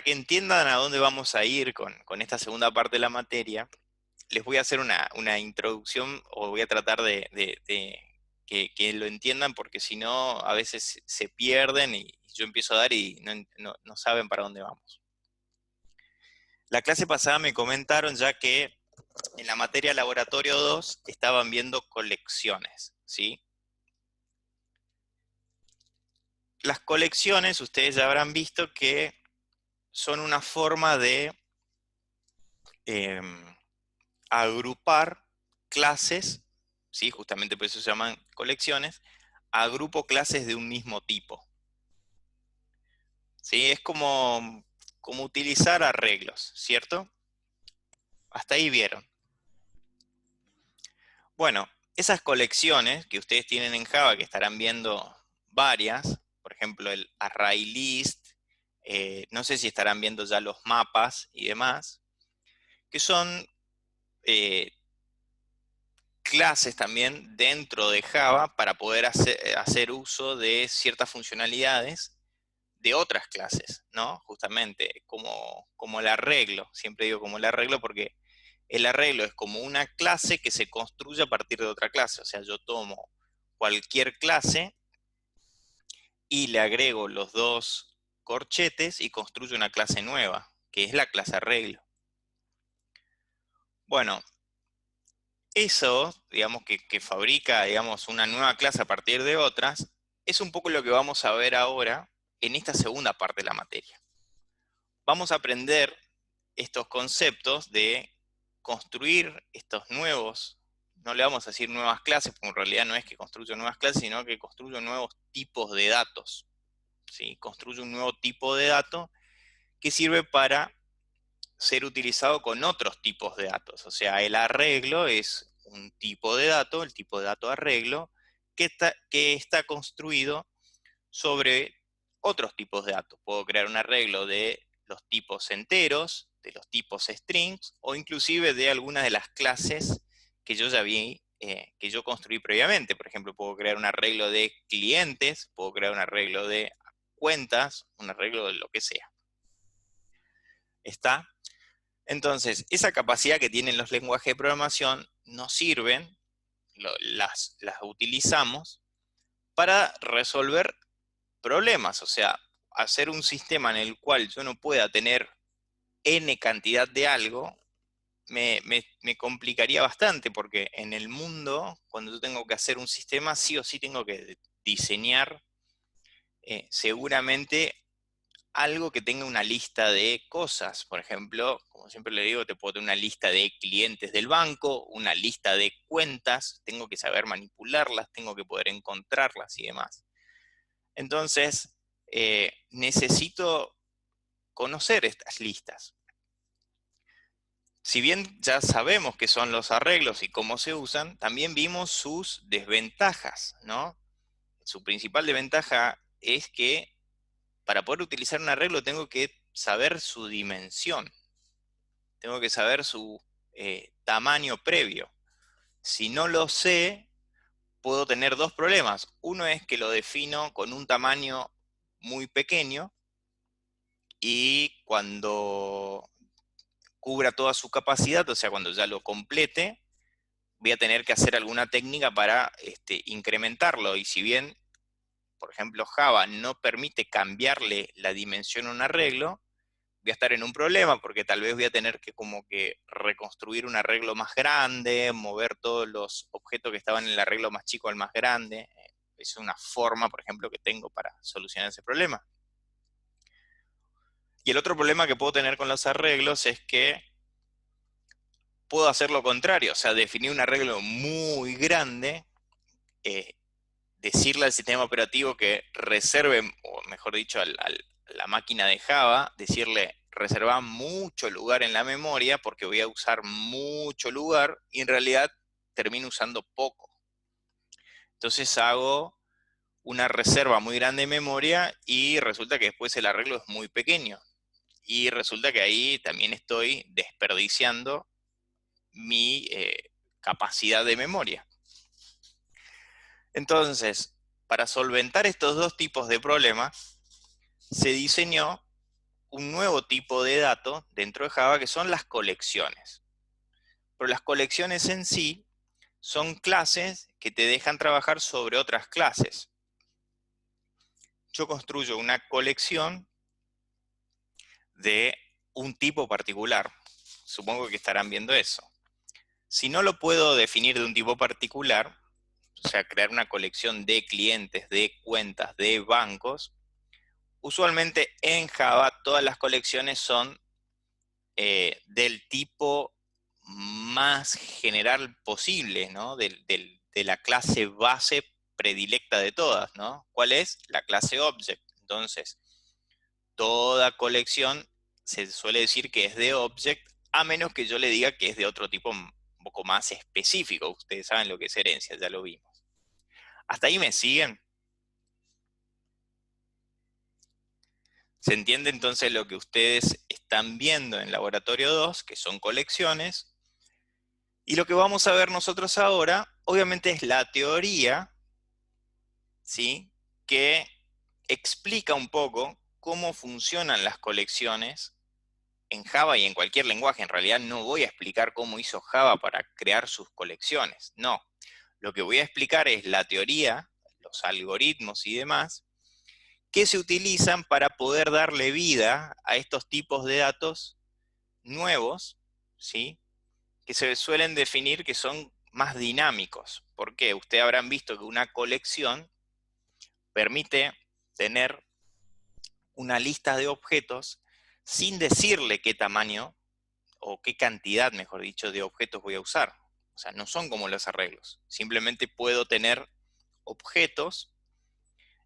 que entiendan a dónde vamos a ir con esta segunda parte de la materia, les voy a hacer una introducción, o voy a tratar de que lo entiendan, porque si no, a veces se pierden y yo empiezo a dar y no saben para dónde vamos. La clase pasada me comentaron ya que en la materia laboratorio 2 estaban viendo colecciones, ¿sí? Las colecciones, ustedes ya habrán visto que son una forma de agrupar clases, ¿sí? Justamente por eso se llaman colecciones, agrupo clases de un mismo tipo, ¿sí? Es como utilizar arreglos, ¿cierto? Hasta ahí vieron. Bueno, esas colecciones que ustedes tienen en Java, que estarán viendo varias, por ejemplo el array list, no sé si estarán viendo ya los mapas y demás, que son clases también dentro de Java para poder hacer uso de ciertas funcionalidades de otras clases, ¿no? Justamente, como el arreglo, siempre digo como el arreglo porque el arreglo es como una clase que se construye a partir de otra clase, o sea, yo tomo cualquier clase y le agrego los dos corchetes y construyo una clase nueva, que es la clase arreglo. Bueno, eso, digamos, que fabrica, digamos, una nueva clase a partir de otras, es un poco lo que vamos a ver ahora en esta segunda parte de la materia. Vamos a aprender estos conceptos de construir estos nuevos, no le vamos a decir nuevas clases, porque en realidad no es que construyo nuevas clases, sino que construyo nuevos tipos de datos, ¿sí? Construyo un nuevo tipo de dato que sirve para ser utilizado con otros tipos de datos. O sea, el arreglo es un tipo de dato, el tipo de dato arreglo, que está construido sobre otros tipos de datos. Puedo crear un arreglo de los tipos enteros, de los tipos strings, o inclusive de algunas de las clases que yo ya vi, que yo construí previamente. Por ejemplo, puedo crear un arreglo de clientes, puedo crear un arreglo de cuentas, un arreglo de lo que sea. ¿Está? Entonces, esa capacidad que tienen los lenguajes de programación nos sirven, las utilizamos para resolver problemas, o sea, hacer un sistema en el cual yo no pueda tener n cantidad de algo, me complicaría bastante, porque en el mundo, cuando yo tengo que hacer un sistema, sí o sí tengo que diseñar seguramente algo que tenga una lista de cosas. Por ejemplo, como siempre le digo, te puedo tener una lista de clientes del banco, una lista de cuentas, tengo que saber manipularlas, tengo que poder encontrarlas y demás. Entonces, necesito conocer estas listas. Si bien ya sabemos qué son los arreglos y cómo se usan, también vimos sus desventajas, ¿no? Su principal desventaja es que para poder utilizar un arreglo tengo que saber su dimensión, tengo que saber su tamaño previo. Si no lo sé, puedo tener dos problemas. Uno es que lo defino con un tamaño muy pequeño y cuando cubra toda su capacidad, o sea, cuando ya lo complete, voy a tener que hacer alguna técnica para incrementarlo. Y si bien, por ejemplo, Java no permite cambiarle la dimensión a un arreglo, voy a estar en un problema porque tal vez voy a tener que como que reconstruir un arreglo más grande, mover todos los objetos que estaban en el arreglo más chico al más grande. Es una forma, por ejemplo, que tengo para solucionar ese problema. Y el otro problema que puedo tener con los arreglos es que puedo hacer lo contrario, o sea, definir un arreglo muy grande, eh, decirle al sistema operativo que reserve, o mejor dicho, la máquina de Java, decirle reserva mucho lugar en la memoria porque voy a usar mucho lugar y en realidad termino usando poco. Entonces hago una reserva muy grande de memoria y resulta que después el arreglo es muy pequeño. Y resulta que ahí también estoy desperdiciando mi capacidad de memoria. Entonces, para solventar estos dos tipos de problemas, se diseñó un nuevo tipo de dato dentro de Java que son las colecciones. Pero las colecciones en sí son clases que te dejan trabajar sobre otras clases. Yo construyo una colección de un tipo particular. Supongo que estarán viendo eso. Si no lo puedo definir de un tipo particular, o sea, crear una colección de clientes, de cuentas, de bancos, usualmente en Java todas las colecciones son del tipo más general posible, ¿no? De la clase base predilecta de todas, ¿no? ¿Cuál es? La clase object. Entonces, toda colección se suele decir que es de object, a menos que yo le diga que es de otro tipo un poco más específico. Ustedes saben lo que es herencia, ya lo vimos. ¿Hasta ahí me siguen? Se entiende entonces lo que ustedes están viendo en Laboratorio 2, que son colecciones, y lo que vamos a ver nosotros ahora, obviamente es la teoría, ¿sí? Que explica un poco cómo funcionan las colecciones en Java y en cualquier lenguaje. En realidad no voy a explicar cómo hizo Java para crear sus colecciones, no. Lo que voy a explicar es la teoría, los algoritmos y demás, que se utilizan para poder darle vida a estos tipos de datos nuevos, ¿sí? Que se suelen definir que son más dinámicos. ¿Por qué? Ustedes habrán visto que una colección permite tener una lista de objetos sin decirle qué tamaño o qué cantidad, mejor dicho, de objetos voy a usar. O sea, no son como los arreglos. Simplemente puedo tener objetos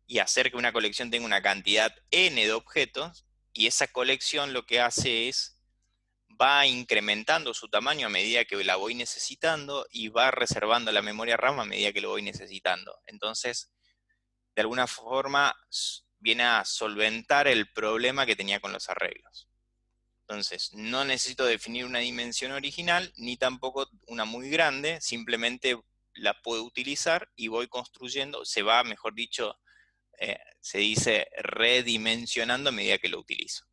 y hacer que una colección tenga una cantidad n de objetos, y esa colección lo que hace es va incrementando su tamaño a medida que la voy necesitando y va reservando la memoria RAM a medida que lo voy necesitando. Entonces, de alguna forma, viene a solventar el problema que tenía con los arreglos. Entonces, no necesito definir una dimensión original, ni tampoco una muy grande, simplemente la puedo utilizar y voy construyendo, se va, mejor dicho, se dice redimensionando a medida que lo utilizo.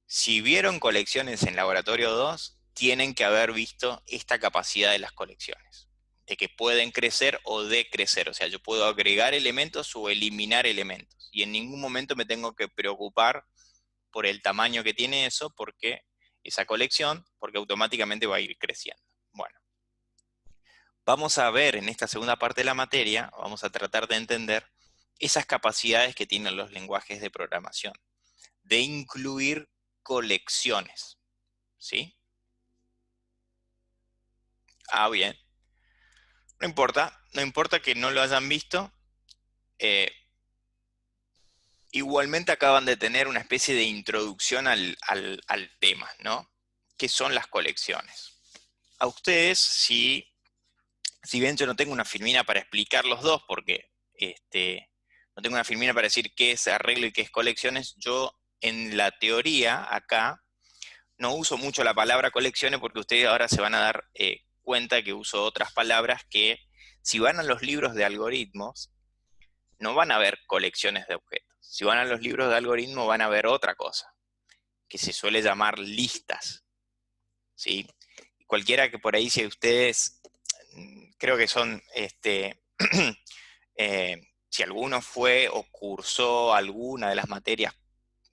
Si vieron colecciones en Laboratorio 2, tienen que haber visto esta capacidad de las colecciones, de que pueden crecer o decrecer, o sea, yo puedo agregar elementos o eliminar elementos, y en ningún momento me tengo que preocupar por el tamaño que tiene eso, porque esa colección, porque automáticamente va a ir creciendo. Bueno, vamos a ver en esta segunda parte de la materia, vamos a tratar de entender esas capacidades que tienen los lenguajes de programación, de incluir colecciones, ¿sí? Ah, bien. No importa que no lo hayan visto. eh, Igualmente acaban de tener una especie de introducción al tema, ¿no? ¿Qué son las colecciones? A ustedes, si bien yo no tengo una filmina para explicar los dos, porque no tengo una filmina para decir qué es arreglo y qué es colecciones, yo en la teoría, acá, no uso mucho la palabra colecciones porque ustedes ahora se van a dar cuenta que uso otras palabras que, si van a los libros de algoritmos, no van a ver colecciones de objetos. Si van a los libros de algoritmos, van a ver otra cosa, que se suele llamar listas, ¿sí? Cualquiera que por ahí, si ustedes, creo que son, si alguno fue o cursó alguna de las materias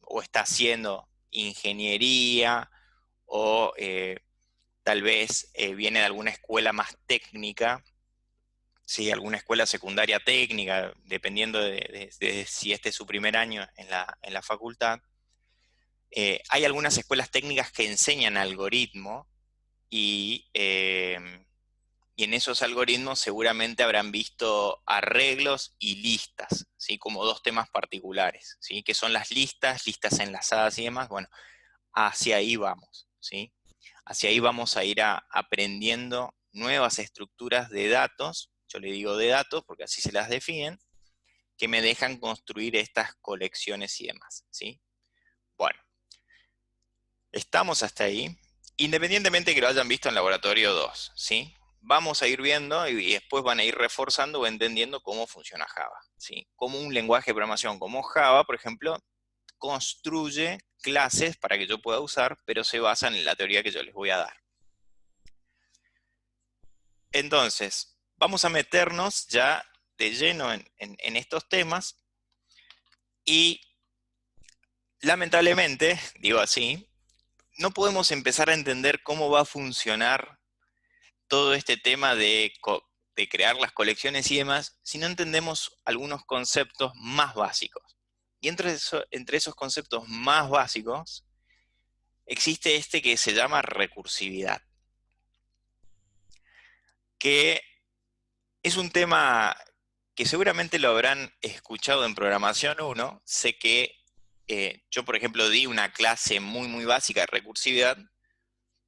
o está haciendo ingeniería o tal vez viene de alguna escuela más técnica, ¿sí? Alguna escuela secundaria técnica, dependiendo de si este es su primer año en la facultad. Hay algunas escuelas técnicas que enseñan algoritmo y y en esos algoritmos seguramente habrán visto arreglos y listas, ¿sí? Como dos temas particulares, ¿sí? Que son las listas, listas enlazadas y demás. Bueno, hacia ahí vamos, ¿sí? Hacia ahí vamos a ir aprendiendo nuevas estructuras de datos, yo le digo de datos porque así se las definen, que me dejan construir estas colecciones y demás, ¿sí? Bueno, estamos hasta ahí, independientemente que lo hayan visto en laboratorio 2, ¿sí? Vamos a ir viendo y después van a ir reforzando o entendiendo cómo funciona Java, ¿sí? Como un lenguaje de programación como Java, por ejemplo, construye clases para que yo pueda usar, pero se basan en la teoría que yo les voy a dar. Entonces, vamos a meternos ya de lleno en estos temas y lamentablemente, digo así, no podemos empezar a entender cómo va a funcionar todo este tema de crear las colecciones y demás si no entendemos algunos conceptos más básicos. Y entre esos conceptos más básicos existe este que se llama recursividad, que es un tema que seguramente lo habrán escuchado en Programación 1. Sé que yo, por ejemplo, di una clase muy, muy básica de recursividad,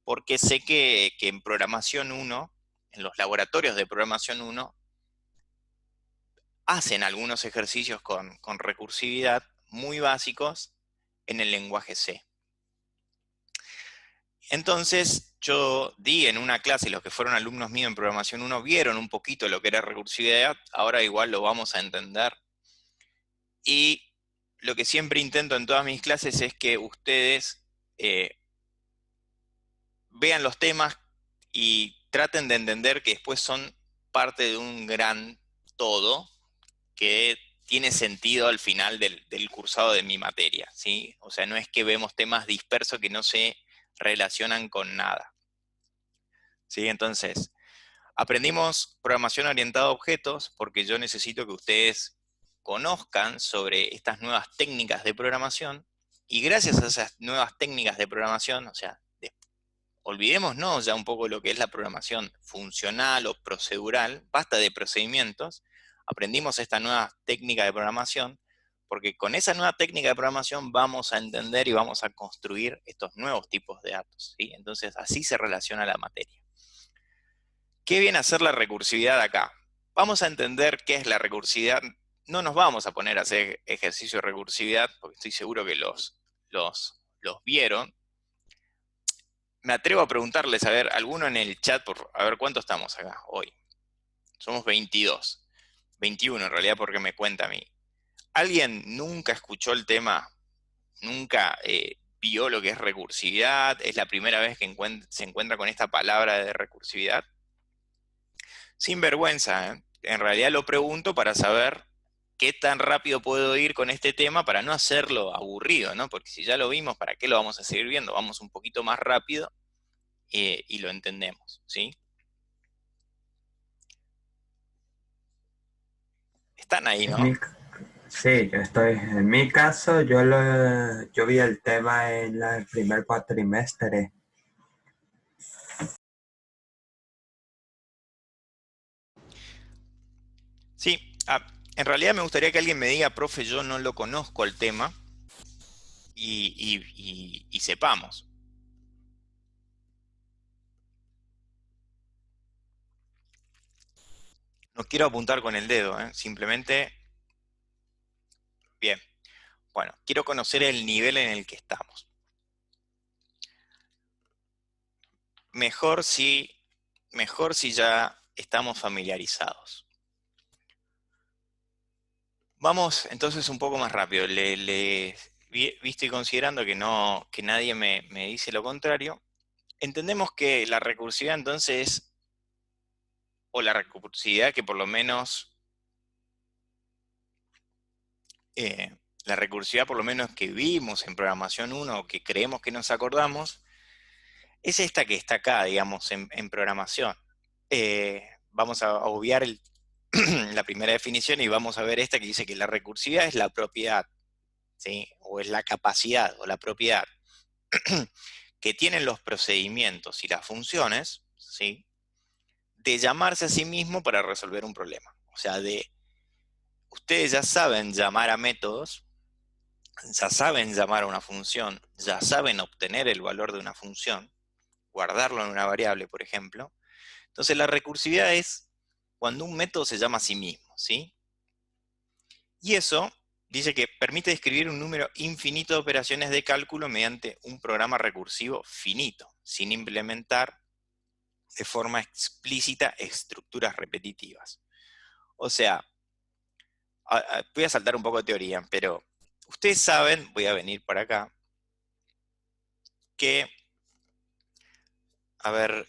porque sé que en Programación 1, en los laboratorios de Programación 1, hacen algunos ejercicios con recursividad muy básicos en el lenguaje C. Entonces, yo di en una clase, y los que fueron alumnos míos en Programación 1 vieron un poquito lo que era recursividad, ahora igual lo vamos a entender. Y lo que siempre intento en todas mis clases es que ustedes vean los temas y traten de entender que después son parte de un gran todo que tiene sentido al final del cursado de mi materia, ¿sí? O sea, no es que vemos temas dispersos que no se relacionan con nada, ¿sí? Entonces, aprendimos programación orientada a objetos porque yo necesito que ustedes conozcan sobre estas nuevas técnicas de programación y gracias a esas nuevas técnicas de programación, o sea, olvidémonos ya un poco lo que es la programación funcional o procedural, basta de procedimientos, aprendimos esta nueva técnica de programación porque con esa nueva técnica de programación vamos a entender y vamos a construir estos nuevos tipos de datos, ¿sí? Entonces así se relaciona la materia. ¿Qué viene a ser la recursividad acá? Vamos a entender qué es la recursividad. No nos vamos a poner a hacer ejercicio de recursividad, porque estoy seguro que los vieron. Me atrevo a preguntarles, a ver, alguno en el chat, a ver cuánto estamos acá hoy. Somos 22. 21 en realidad porque me cuenta a mí. ¿Alguien nunca escuchó el tema? ¿Nunca vio lo que es recursividad? ¿Es la primera vez que se encuentra con esta palabra de recursividad? Sin vergüenza, ¿eh? En realidad lo pregunto para saber qué tan rápido puedo ir con este tema para no hacerlo aburrido, ¿no? Porque si ya lo vimos, ¿para qué lo vamos a seguir viendo? Vamos un poquito más rápido y lo entendemos, ¿sí? Están ahí, En ¿no? mi, sí, yo estoy, en mi caso, yo vi el tema en el primer cuatrimestre. Sí, en realidad me gustaría que alguien me diga, profe, yo no lo conozco el tema y sepamos. No quiero apuntar con el dedo, ¿eh? Simplemente, bien. Bueno, quiero conocer el nivel en el que estamos. Mejor si ya estamos familiarizados. Vamos entonces un poco más rápido. Visto y considerando que nadie me dice lo contrario, entendemos que la recursividad entonces, o la recursividad que por lo menos, la recursividad por lo menos que vimos en programación 1 o que creemos que nos acordamos, es esta que está acá, digamos, en programación. Vamos a obviar la primera definición y vamos a ver esta que dice que la recursividad es la propiedad, ¿sí? O es la capacidad o la propiedad que tienen los procedimientos y las funciones, ¿sí? De llamarse a sí mismo para resolver un problema. O sea, ustedes ya saben llamar a métodos, ya saben llamar a una función, ya saben obtener el valor de una función, guardarlo en una variable, por ejemplo. Entonces la recursividad es cuando un método se llama a sí mismo, ¿sí? Y eso dice que permite escribir un número infinito de operaciones de cálculo mediante un programa recursivo finito, sin implementar de forma explícita estructuras repetitivas. O sea, voy a saltar un poco de teoría, pero ustedes saben, voy a venir para acá, que, a ver,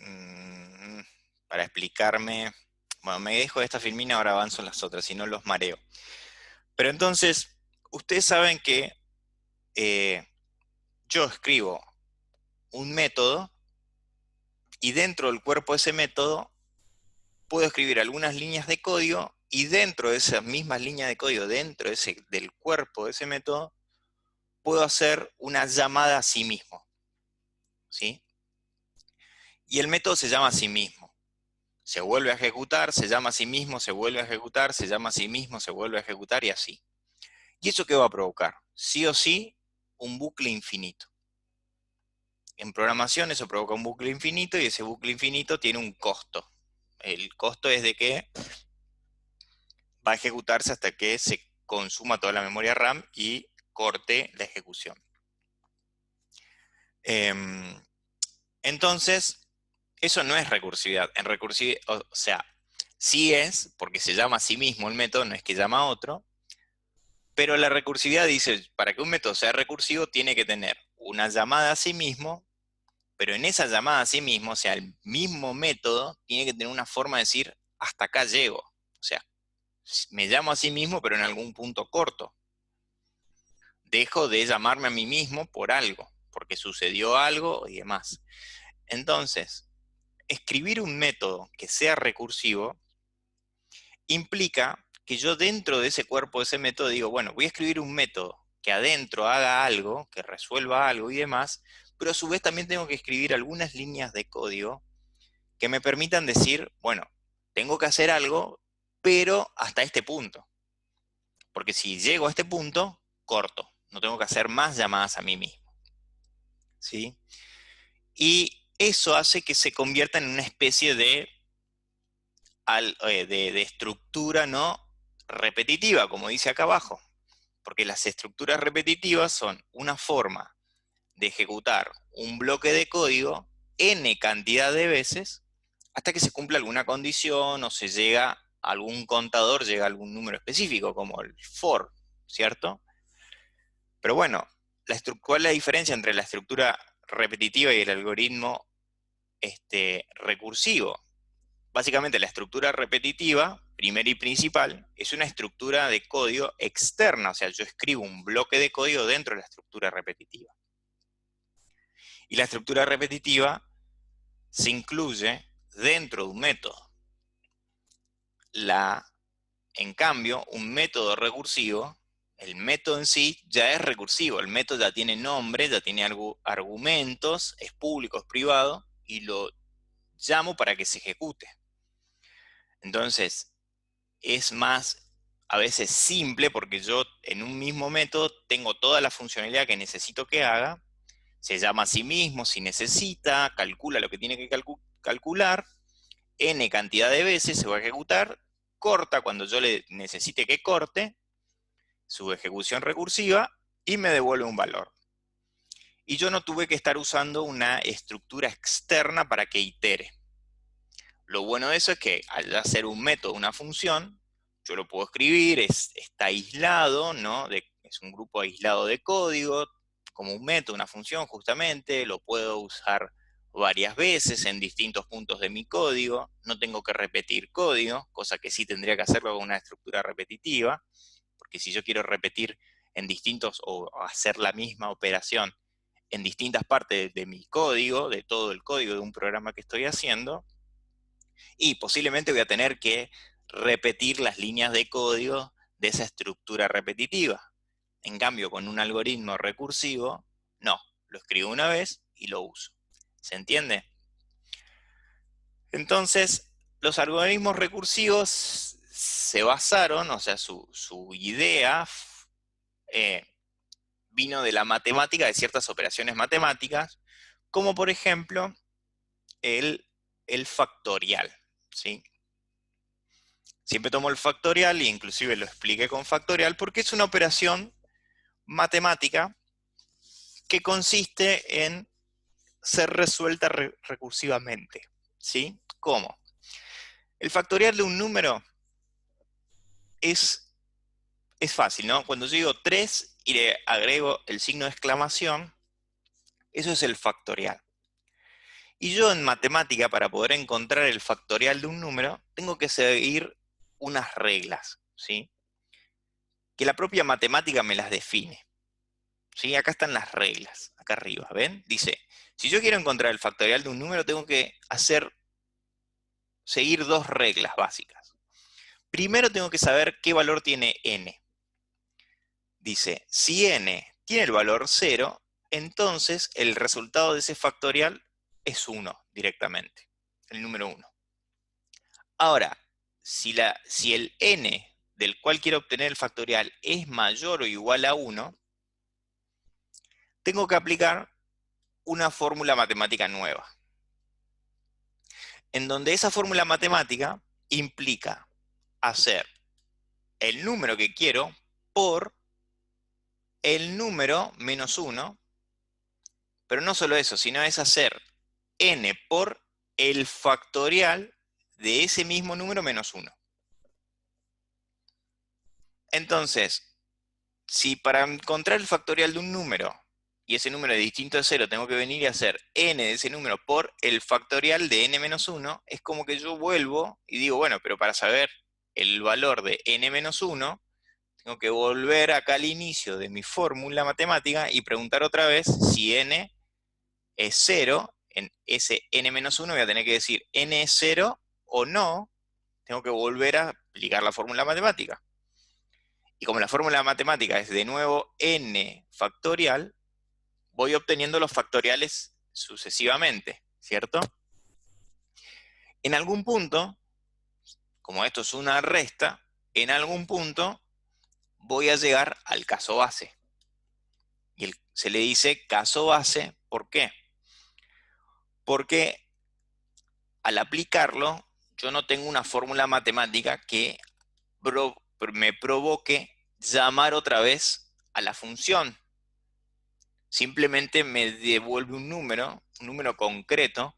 mm, para explicarme, bueno, me dejo de esta filmina, ahora avanzo en las otras, si no los mareo. Pero entonces, ustedes saben que yo escribo un método y dentro del cuerpo de ese método puedo escribir algunas líneas de código y dentro de esas mismas líneas de código, dentro del cuerpo de ese método, puedo hacer una llamada a sí mismo, ¿sí? Y el método se llama a sí mismo. Se vuelve a ejecutar, se llama a sí mismo, se vuelve a ejecutar, se llama a sí mismo, se vuelve a ejecutar y así. ¿Y eso qué va a provocar? Sí o sí, un bucle infinito. En programación eso provoca un bucle infinito y ese bucle infinito tiene un costo. El costo es de que va a ejecutarse hasta que se consuma toda la memoria RAM y corte la ejecución. Entonces, eso no es recursividad. En recursividad, o sea, sí es, porque se llama a sí mismo el método, no es que llama a otro, pero la recursividad dice, para que un método sea recursivo tiene que tener una llamada a sí mismo, pero en esa llamada a sí mismo, o sea, el mismo método tiene que tener una forma de decir, hasta acá llego. O sea, me llamo a sí mismo, pero en algún punto corto. Dejo de llamarme a mí mismo por algo, porque sucedió algo y demás. Entonces, escribir un método que sea recursivo implica que yo dentro de ese cuerpo, de ese método, digo, bueno, voy a escribir un método que adentro haga algo, que resuelva algo y demás, pero a su vez también tengo que escribir algunas líneas de código que me permitan decir, bueno, tengo que hacer algo, pero hasta este punto. Porque si llego a este punto, corto. No tengo que hacer más llamadas a mí mismo. ¿Sí? Y eso hace que se convierta en una especie de estructura no repetitiva, como dice acá abajo. Porque las estructuras repetitivas son una forma de ejecutar un bloque de código n cantidad de veces hasta que se cumpla alguna condición o se llega a algún contador, llega a algún número específico, como el for, ¿cierto? Pero bueno, ¿cuál es la diferencia entre la estructura repetitiva y el algoritmo recursivo? Básicamente la estructura repetitiva, primera y principal, es una estructura de código externa, o sea, yo escribo un bloque de código dentro de la estructura repetitiva. Y la estructura repetitiva se incluye dentro de un método. En cambio, un método recursivo, el método en sí ya es recursivo, el método ya tiene nombre, ya tiene argumentos, es público, es privado, y lo llamo para que se ejecute. Entonces, es más a veces simple porque yo en un mismo método tengo toda la funcionalidad que necesito que haga, se llama a sí mismo si necesita, calcula lo que tiene que calcular, n cantidad de veces se va a ejecutar corta cuando yo le necesite que corte, su ejecución recursiva, y me devuelve un valor. Y yo no tuve que estar usando una estructura externa para que itere. Lo bueno de eso es que al hacer un método, una función, yo lo puedo escribir, está aislado, ¿no? Es un grupo aislado de código, como un método, una función justamente, lo puedo usar varias veces en distintos puntos de mi código, no tengo que repetir código, cosa que sí tendría que hacerlo con una estructura repetitiva, porque si yo quiero repetir en distintos o hacer la misma operación en distintas partes de mi código, de todo el código de un programa que estoy haciendo, y posiblemente voy a tener que repetir las líneas de código de esa estructura repetitiva. En cambio, con un algoritmo recursivo, no, lo escribo una vez y lo uso. ¿Se entiende? Entonces, los algoritmos recursivos se basaron, o sea, su idea vino de la matemática, de ciertas operaciones matemáticas, como por ejemplo el factorial, ¿sí? Siempre tomo el factorial, e inclusive lo expliqué con factorial, porque es una operación matemática que consiste en ser resuelta recursivamente, ¿sí? ¿Cómo? El factorial de un número es fácil, ¿no? Cuando yo digo 3 y le agrego el signo de exclamación, eso es el factorial. Y yo en matemática, para poder encontrar el factorial de un número, tengo que seguir unas reglas, ¿sí? Que la propia matemática me las define. ¿Sí? Acá están las reglas, acá arriba, ¿ven? Dice, si yo quiero encontrar el factorial de un número, tengo que seguir dos reglas básicas. Primero tengo que saber qué valor tiene n. Dice, si n tiene el valor 0, entonces el resultado de ese factorial es 1 directamente, el número 1. Ahora, si el n del cual quiero obtener el factorial es mayor o igual a 1, tengo que aplicar una fórmula matemática nueva, en donde esa fórmula matemática implica hacer el número que quiero por el número menos 1, pero no solo eso, sino es hacer n por el factorial de ese mismo número menos 1. Entonces, si para encontrar el factorial de un número, y ese número es distinto de 0, tengo que venir y hacer n de ese número por el factorial de n menos 1, es como que yo vuelvo y digo, bueno, pero para saber el valor de n menos 1, tengo que volver acá al inicio de mi fórmula matemática y preguntar otra vez si n es 0, en ese n menos 1 voy a tener que decir n es 0 o no, tengo que volver a aplicar la fórmula matemática. Y como la fórmula matemática es de nuevo n factorial, voy obteniendo los factoriales sucesivamente, ¿cierto? En algún punto, como esto es una resta, en algún punto voy a llegar al caso base. Y se le dice caso base, ¿por qué? Porque al aplicarlo, yo no tengo una fórmula matemática que me provoque llamar otra vez a la función. Simplemente me devuelve un número concreto,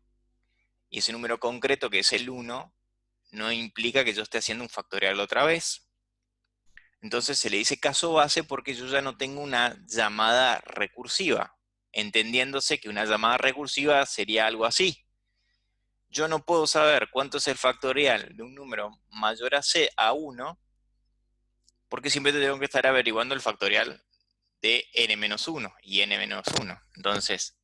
y ese número concreto, que es el 1, no implica que yo esté haciendo un factorial otra vez. Entonces se le dice caso base porque yo ya no tengo una llamada recursiva, entendiéndose que una llamada recursiva sería algo así. Yo no puedo saber cuánto es el factorial de un número mayor a 1, porque siempre tengo que estar averiguando el factorial de n-1 y n-1. Entonces,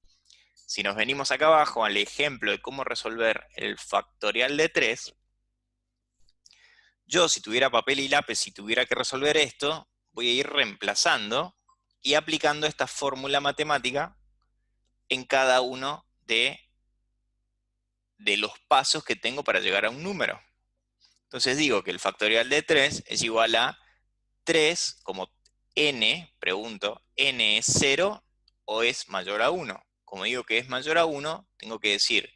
si nos venimos acá abajo al ejemplo de cómo resolver el factorial de 3, yo si tuviera papel y lápiz, si tuviera que resolver esto, voy a ir reemplazando y aplicando esta fórmula matemática en cada uno de los pasos que tengo para llegar a un número. Entonces digo que el factorial de 3 es igual a 3, como n, pregunto, n es 0 o es mayor a 1. Como digo que es mayor a 1, tengo que decir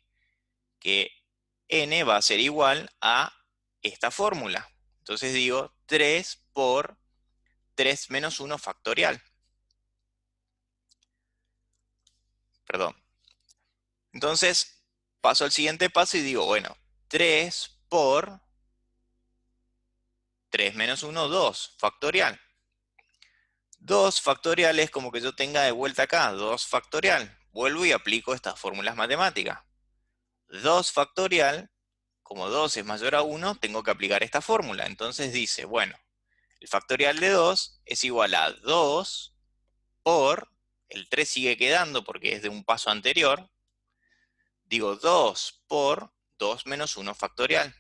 que n va a ser igual a esta fórmula. Entonces digo 3 por 3 menos 1 factorial. Perdón. Entonces paso al siguiente paso y digo, bueno, 3 por 3 menos 1, 2 factorial. 2 factorial es como que yo tenga de vuelta acá, 2 factorial. Vuelvo y aplico estas fórmulas matemáticas. 2 factorial, como 2 es mayor a 1, tengo que aplicar esta fórmula. Entonces dice, bueno, el factorial de 2 es igual a 2 por, el 3 sigue quedando porque es de un paso anterior, digo 2 por 2 menos 1 factorial.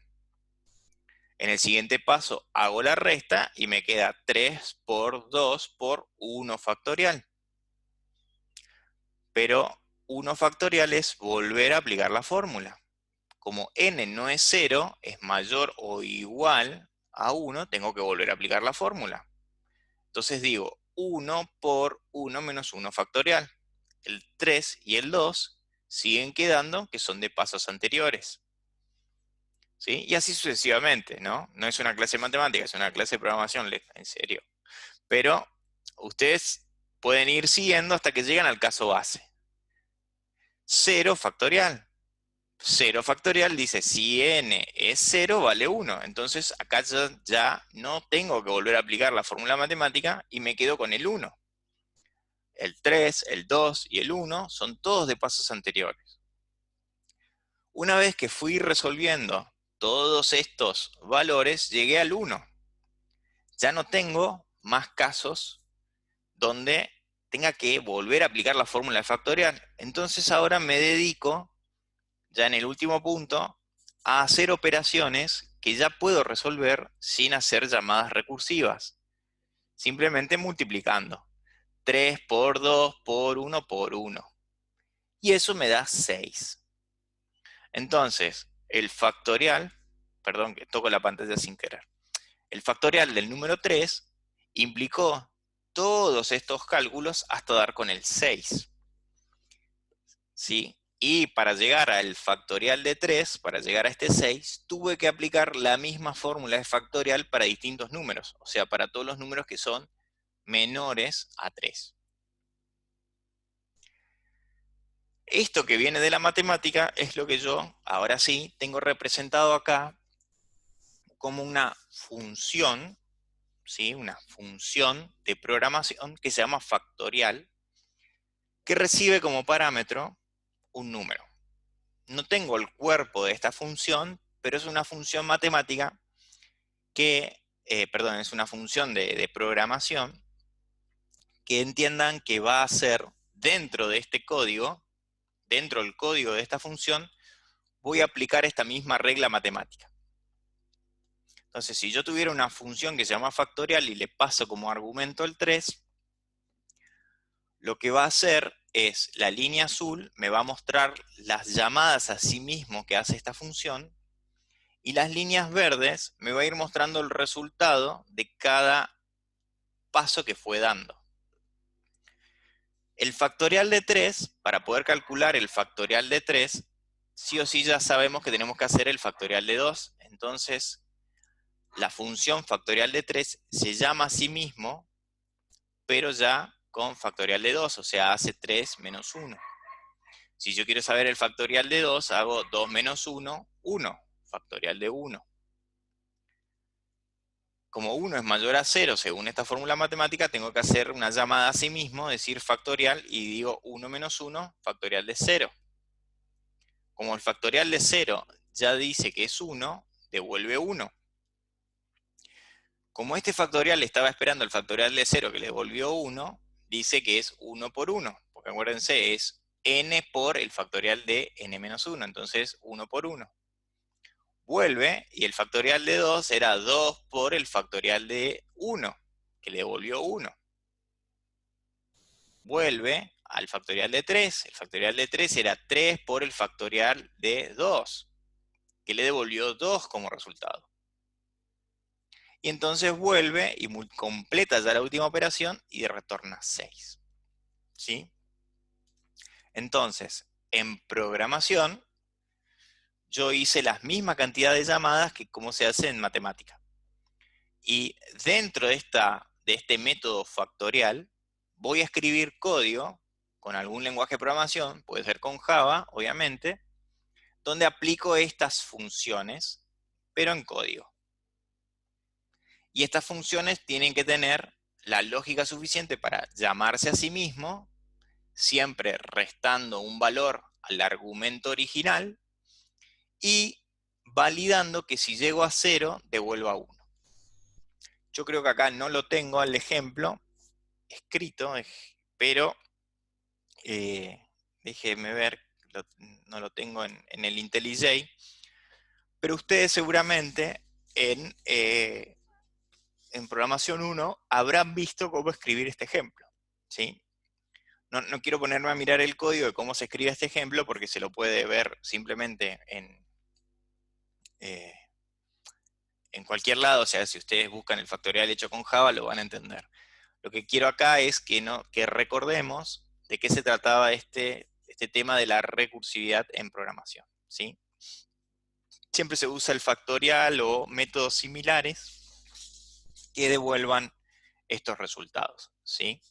En el siguiente paso hago la resta y me queda 3 por 2 por 1 factorial. Pero 1 factorial es volver a aplicar la fórmula. Como n no es 0, es mayor o igual a 1, tengo que volver a aplicar la fórmula. Entonces digo 1 por 1 menos 1 factorial. El 3 y el 2 siguen quedando, que son de pasos anteriores. ¿Sí? Y así sucesivamente, ¿no? No es una clase de matemáticas, es una clase de programación, en serio. Pero ustedes pueden ir siguiendo hasta que llegan al caso base. 0 factorial. 0 factorial dice, si n es 0, vale 1. Entonces acá ya no tengo que volver a aplicar la fórmula matemática y me quedo con el 1. El 3, el 2 y el 1 son todos de pasos anteriores. Una vez que fui resolviendo todos estos valores, llegué al 1. Ya no tengo más casos donde tenga que volver a aplicar la fórmula de factorial. Entonces ahora me dedico, ya en el último punto, a hacer operaciones que ya puedo resolver sin hacer llamadas recursivas. Simplemente multiplicando. 3 por 2 por 1 por 1. Y eso me da 6. Entonces, el factorial, perdón que toco la pantalla sin querer. El factorial del número 3 implicó todos estos cálculos hasta dar con el 6. ¿Sí? Y para llegar al factorial de 3, para llegar a este 6, tuve que aplicar la misma fórmula de factorial para distintos números, o sea, para todos los números que son menores a 3. Esto que viene de la matemática es lo que yo, ahora sí, tengo representado acá como una función, ¿sí? Una función de programación que se llama factorial, que recibe como parámetro un número. No tengo el cuerpo de esta función, pero es una función matemática que, perdón, es una función de programación que entiendan que va a ser dentro de este código, dentro del código de esta función, voy a aplicar esta misma regla matemática. Entonces, si yo tuviera una función que se llama factorial y le paso como argumento el 3, lo que va a hacer es, la línea azul me va a mostrar las llamadas a sí mismo que hace esta función, y las líneas verdes me va a ir mostrando el resultado de cada paso que fue dando. El factorial de 3, para poder calcular el factorial de 3, sí o sí ya sabemos que tenemos que hacer el factorial de 2. Entonces, la función factorial de 3 se llama a sí mismo, pero ya con factorial de 2, o sea, hace 3 menos 1. Si yo quiero saber el factorial de 2, hago 2 menos 1, 1, factorial de 1. Como 1 es mayor a 0, según esta fórmula matemática, tengo que hacer una llamada a sí mismo, decir factorial, y digo 1 menos 1, factorial de 0. Como el factorial de 0 ya dice que es 1, devuelve 1. Como este factorial estaba esperando el factorial de 0 que le devolvió 1, dice que es 1 por 1. Porque acuérdense, es n por el factorial de n menos 1. Entonces, 1 por 1. Vuelve, y el factorial de 2 era 2 por el factorial de 1, que le devolvió 1. Vuelve al factorial de 3. El factorial de 3 era 3 por el factorial de 2, que le devolvió 2 como resultado. Y entonces vuelve y completa ya la última operación y retorna 6. ¿Sí? Entonces, en programación, yo hice la misma cantidad de llamadas que como se hace en matemática. Y dentro de este método factorial, voy a escribir código con algún lenguaje de programación, puede ser con Java, obviamente, donde aplico estas funciones, pero en código. Y estas funciones tienen que tener la lógica suficiente para llamarse a sí mismo, siempre restando un valor al argumento original y validando que si llego a 0, devuelva 1. Yo creo que acá no lo tengo al ejemplo escrito, pero déjeme ver, no lo tengo en el IntelliJ, pero ustedes seguramente en programación 1 habrán visto cómo escribir este ejemplo, ¿sí? No quiero ponerme a mirar el código de cómo se escribe este ejemplo porque se lo puede ver simplemente eh, en cualquier lado. O sea, si ustedes buscan el factorial hecho con Java lo van a entender. Lo que quiero acá es que recordemos de qué se trataba este tema de la recursividad en programación, ¿sí? Siempre se usa el factorial o métodos similares que devuelvan estos resultados, ¿sí?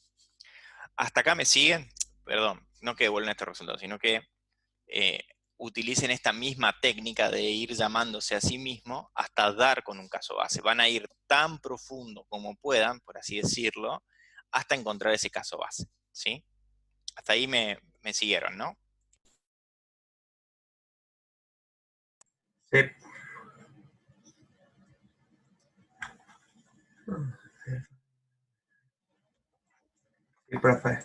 ¿Hasta acá me siguen? Perdón, no que devuelvan estos resultados, sino que eh, utilicen esta misma técnica de ir llamándose a sí mismo hasta dar con un caso base. Van a ir tan profundo como puedan, por así decirlo, hasta encontrar ese caso base, ¿sí? Hasta ahí me siguieron, ¿no? Sí. Sí, profe.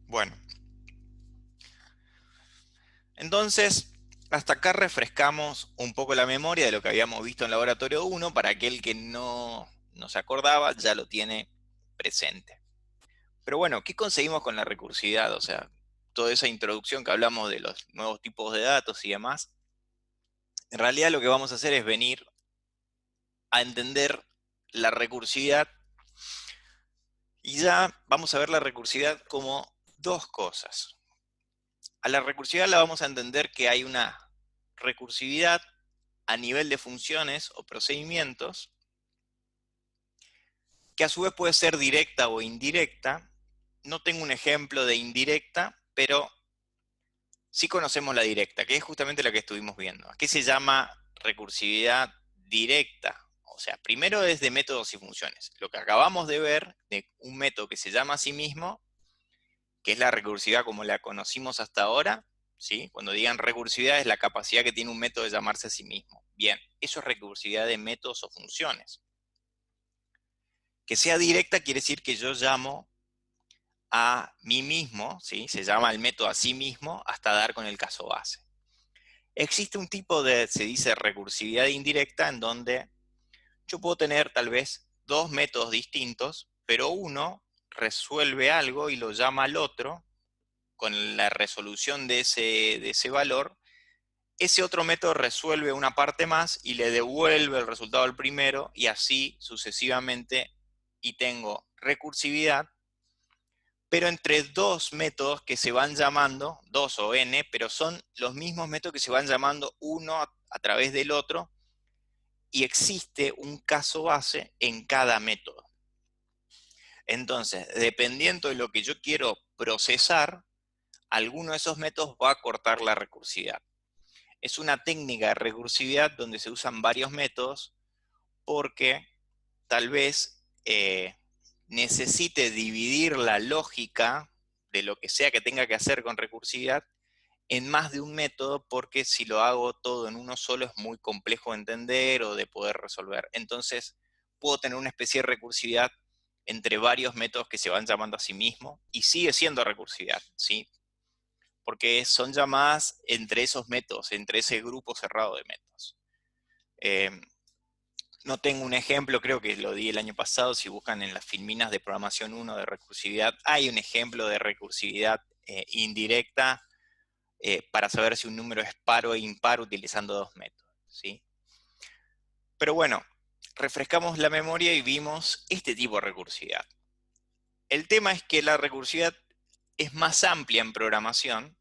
Bueno, entonces, hasta acá refrescamos un poco la memoria de lo que habíamos visto en laboratorio 1. Para aquel que no se acordaba, ya lo tiene presente. Pero bueno, ¿qué conseguimos con la recursividad? O sea, toda esa introducción que hablamos de los nuevos tipos de datos y demás, en realidad lo que vamos a hacer es venir a entender la recursividad, y ya vamos a ver la recursividad como dos cosas. A la recursividad la vamos a entender que hay una recursividad a nivel de funciones o procedimientos, que a su vez puede ser directa o indirecta. No tengo un ejemplo de indirecta, pero sí conocemos la directa, que es justamente la que estuvimos viendo. ¿A qué se llama recursividad directa? O sea, primero es de métodos y funciones. Lo que acabamos de ver de un método que se llama a sí mismo, que es la recursividad como la conocimos hasta ahora, ¿sí? Cuando digan recursividad es la capacidad que tiene un método de llamarse a sí mismo. Bien, eso es recursividad de métodos o funciones. Que sea directa quiere decir que yo llamo a mí mismo, ¿sí? Se llama el método a sí mismo hasta dar con el caso base. Existe un tipo de, se dice, recursividad indirecta, en donde yo puedo tener tal vez dos métodos distintos, pero uno resuelve algo y lo llama al otro con la resolución de ese valor. Ese otro método resuelve una parte más y le devuelve el resultado al primero, y así sucesivamente, y tengo recursividad, pero entre dos métodos que se van llamando, dos o n, pero son los mismos métodos que se van llamando uno a través del otro, y existe un caso base en cada método. Entonces, dependiendo de lo que yo quiero procesar, alguno de esos métodos va a cortar la recursividad. Es una técnica de recursividad donde se usan varios métodos porque tal vez necesite dividir la lógica de lo que sea que tenga que hacer con recursividad en más de un método, porque si lo hago todo en uno solo es muy complejo de entender o de poder resolver. Entonces, puedo tener una especie de recursividad entre varios métodos que se van llamando a sí mismos, y sigue siendo recursividad, ¿sí? Porque son llamadas entre esos métodos, entre ese grupo cerrado de métodos. Eh, no tengo un ejemplo, creo que lo di el año pasado. Si buscan en las filminas de programación 1 de recursividad, hay un ejemplo de recursividad indirecta, para saber si un número es par o impar utilizando dos métodos, ¿sí? Pero bueno, refrescamos la memoria y vimos este tipo de recursividad. El tema es que la recursividad es más amplia en programación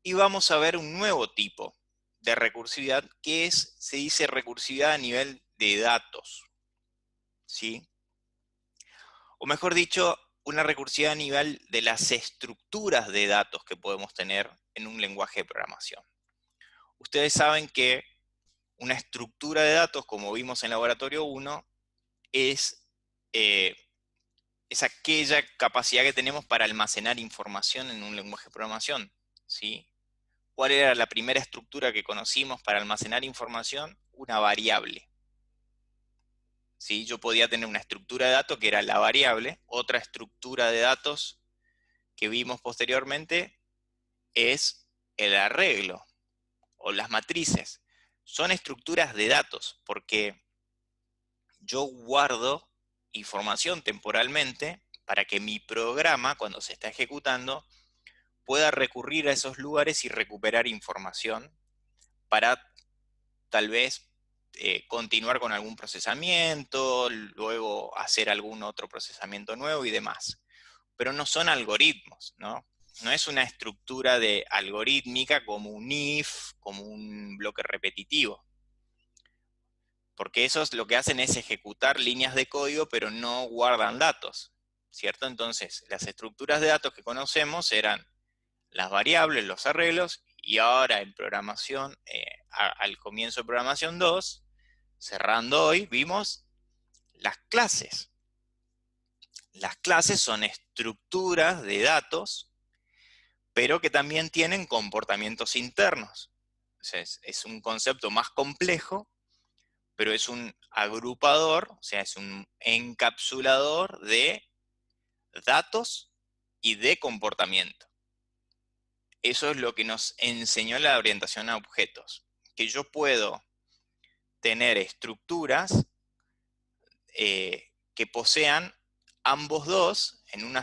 y vamos a ver un nuevo tipo de recursividad que se dice recursividad a nivel de datos, ¿sí? O mejor dicho, una recursividad a nivel de las estructuras de datos que podemos tener en un lenguaje de programación. Ustedes saben que una estructura de datos, como vimos en Laboratorio 1, es, eh, es aquella capacidad que tenemos para almacenar información en un lenguaje de programación, ¿sí? ¿Cuál era la primera estructura que conocimos para almacenar información? Una variable. ¿Sí? Yo podía tener una estructura de datos que era la variable, otra estructura de datos que vimos posteriormente es el arreglo o las matrices. Son estructuras de datos porque yo guardo información temporalmente para que mi programa, cuando se está ejecutando, pueda recurrir a esos lugares y recuperar información para tal vez continuar con algún procesamiento, luego hacer algún otro procesamiento nuevo y demás. Pero no son algoritmos, ¿no? No es una estructura de algorítmica como un if, como un bloque repetitivo. Porque esos lo que hacen es ejecutar líneas de código, pero no guardan datos, ¿cierto? Entonces, las estructuras de datos que conocemos eran las variables, los arreglos, y ahora en programación, al comienzo de programación 2, cerrando hoy, vimos las clases. Las clases son estructuras de datos, pero que también tienen comportamientos internos. O sea, es un concepto más complejo, pero es un agrupador, o sea, es un encapsulador de datos y de comportamiento. Eso es lo que nos enseñó la orientación a objetos, que yo puedo tener estructuras que posean ambos dos en un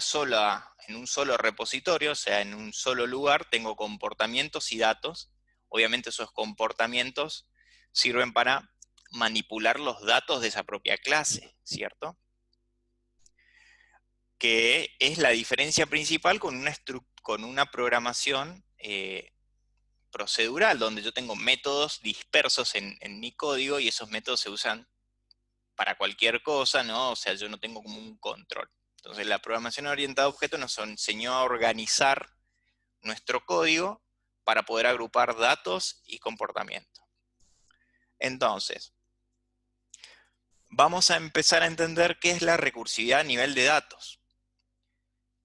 solo repositorio, o sea, en un solo lugar tengo comportamientos y datos. Obviamente esos comportamientos sirven para manipular los datos de esa propia clase, ¿cierto? Que es la diferencia principal con una programación procedural, donde yo tengo métodos dispersos en mi código y esos métodos se usan para cualquier cosa, ¿no? O sea, yo no tengo como un control. Entonces, la programación orientada a objetos nos enseñó a organizar nuestro código para poder agrupar datos y comportamiento. Entonces, vamos a empezar a entender qué es la recursividad a nivel de datos.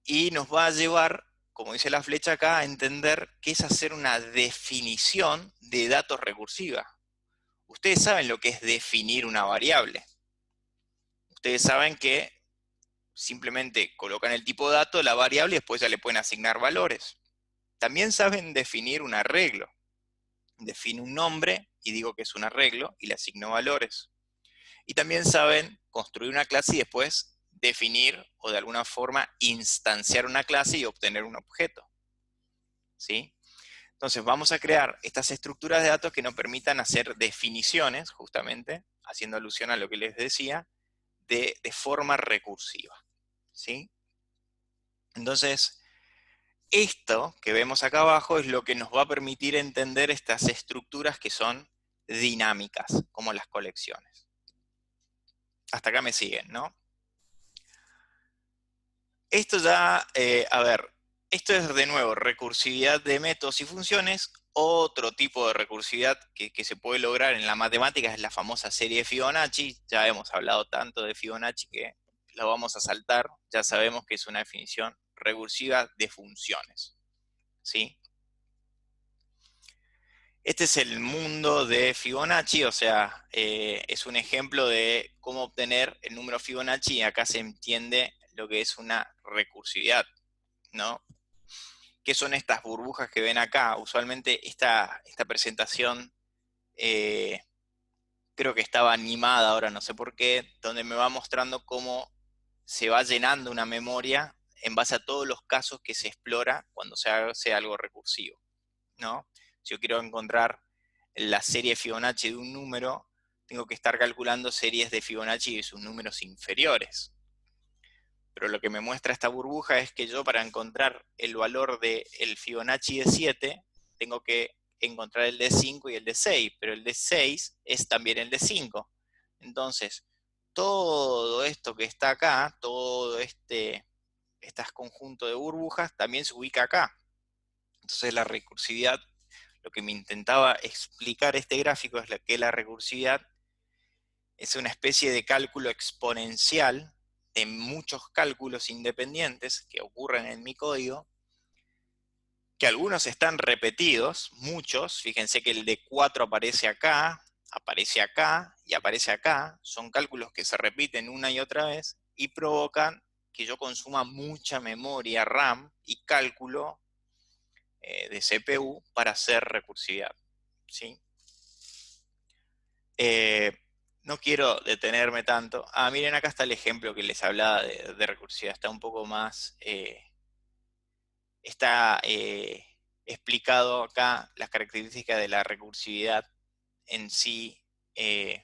Y nos va a llevar, como dice la flecha acá, a entender qué es hacer una definición de datos recursiva. Ustedes saben lo que es definir una variable. Ustedes saben que simplemente colocan el tipo de dato, la variable, y después ya le pueden asignar valores. También saben definir un arreglo. Defino un nombre y digo que es un arreglo y le asigno valores. Y también saben construir una clase y después definir o de alguna forma instanciar una clase y obtener un objeto. ¿Sí? Entonces vamos a crear estas estructuras de datos que nos permitan hacer definiciones, justamente, haciendo alusión a lo que les decía, de forma recursiva. ¿Sí? Entonces, esto que vemos acá abajo es lo que nos va a permitir entender estas estructuras que son dinámicas, como las colecciones. Hasta acá me siguen, ¿no? Esto ya, a ver, esto es de nuevo recursividad de métodos y funciones. Otro tipo de recursividad que se puede lograr en la matemática es la famosa serie de Fibonacci. Ya hemos hablado tanto de Fibonacci que lo vamos a saltar. Ya sabemos que es una definición recursiva de funciones, ¿sí? Este es el mundo de Fibonacci, o sea, es un ejemplo de cómo obtener el número Fibonacci y acá se entiende lo que es una recursividad, ¿no? ¿Qué son estas burbujas que ven acá? Usualmente esta presentación creo que estaba animada, ahora no sé por qué, donde me va mostrando cómo se va llenando una memoria en base a todos los casos que se explora cuando se hace algo recursivo, ¿no? Si yo quiero encontrar la serie Fibonacci de un número, tengo que estar calculando series de Fibonacci y sus números inferiores. Pero lo que me muestra esta burbuja es que yo, para encontrar el valor del Fibonacci de 7, tengo que encontrar el de 5 y el de 6, pero el de 6 es también el de 5. Entonces, todo esto que está acá, todo este conjunto de burbujas, también se ubica acá. Entonces la recursividad, lo que me intentaba explicar este gráfico es que la recursividad es una especie de cálculo exponencial de muchos cálculos independientes que ocurren en mi código, que algunos están repetidos, muchos, fíjense que el de 4 aparece acá y aparece acá, son cálculos que se repiten una y otra vez y provocan que yo consuma mucha memoria RAM y cálculo de CPU para hacer recursividad, ¿sí? No quiero detenerme tanto. Miren, acá está el ejemplo que les hablaba de recursividad. Está un poco más... está explicado acá las características de la recursividad en sí, de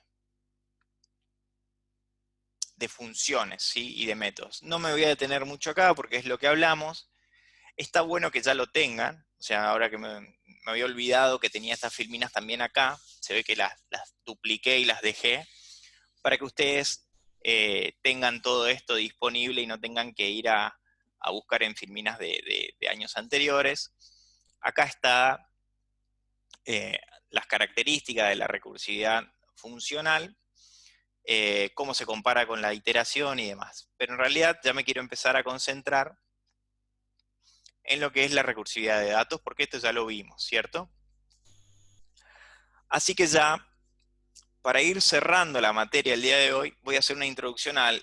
funciones, ¿sí? Y de métodos. No me voy a detener mucho acá porque es lo que hablamos. Está bueno que ya lo tengan. O sea, ahora que me había olvidado que tenía estas filminas también acá, se ve que las dupliqué y las dejé, para que ustedes tengan todo esto disponible y no tengan que ir a buscar en filminas de años anteriores. Acá está las características de la recursividad funcional, cómo se compara con la iteración y demás. Pero en realidad ya me quiero empezar a concentrar en lo que es la recursividad de datos, porque esto ya lo vimos, ¿cierto? Así que ya, para ir cerrando la materia el día de hoy, voy a hacer una introducción al,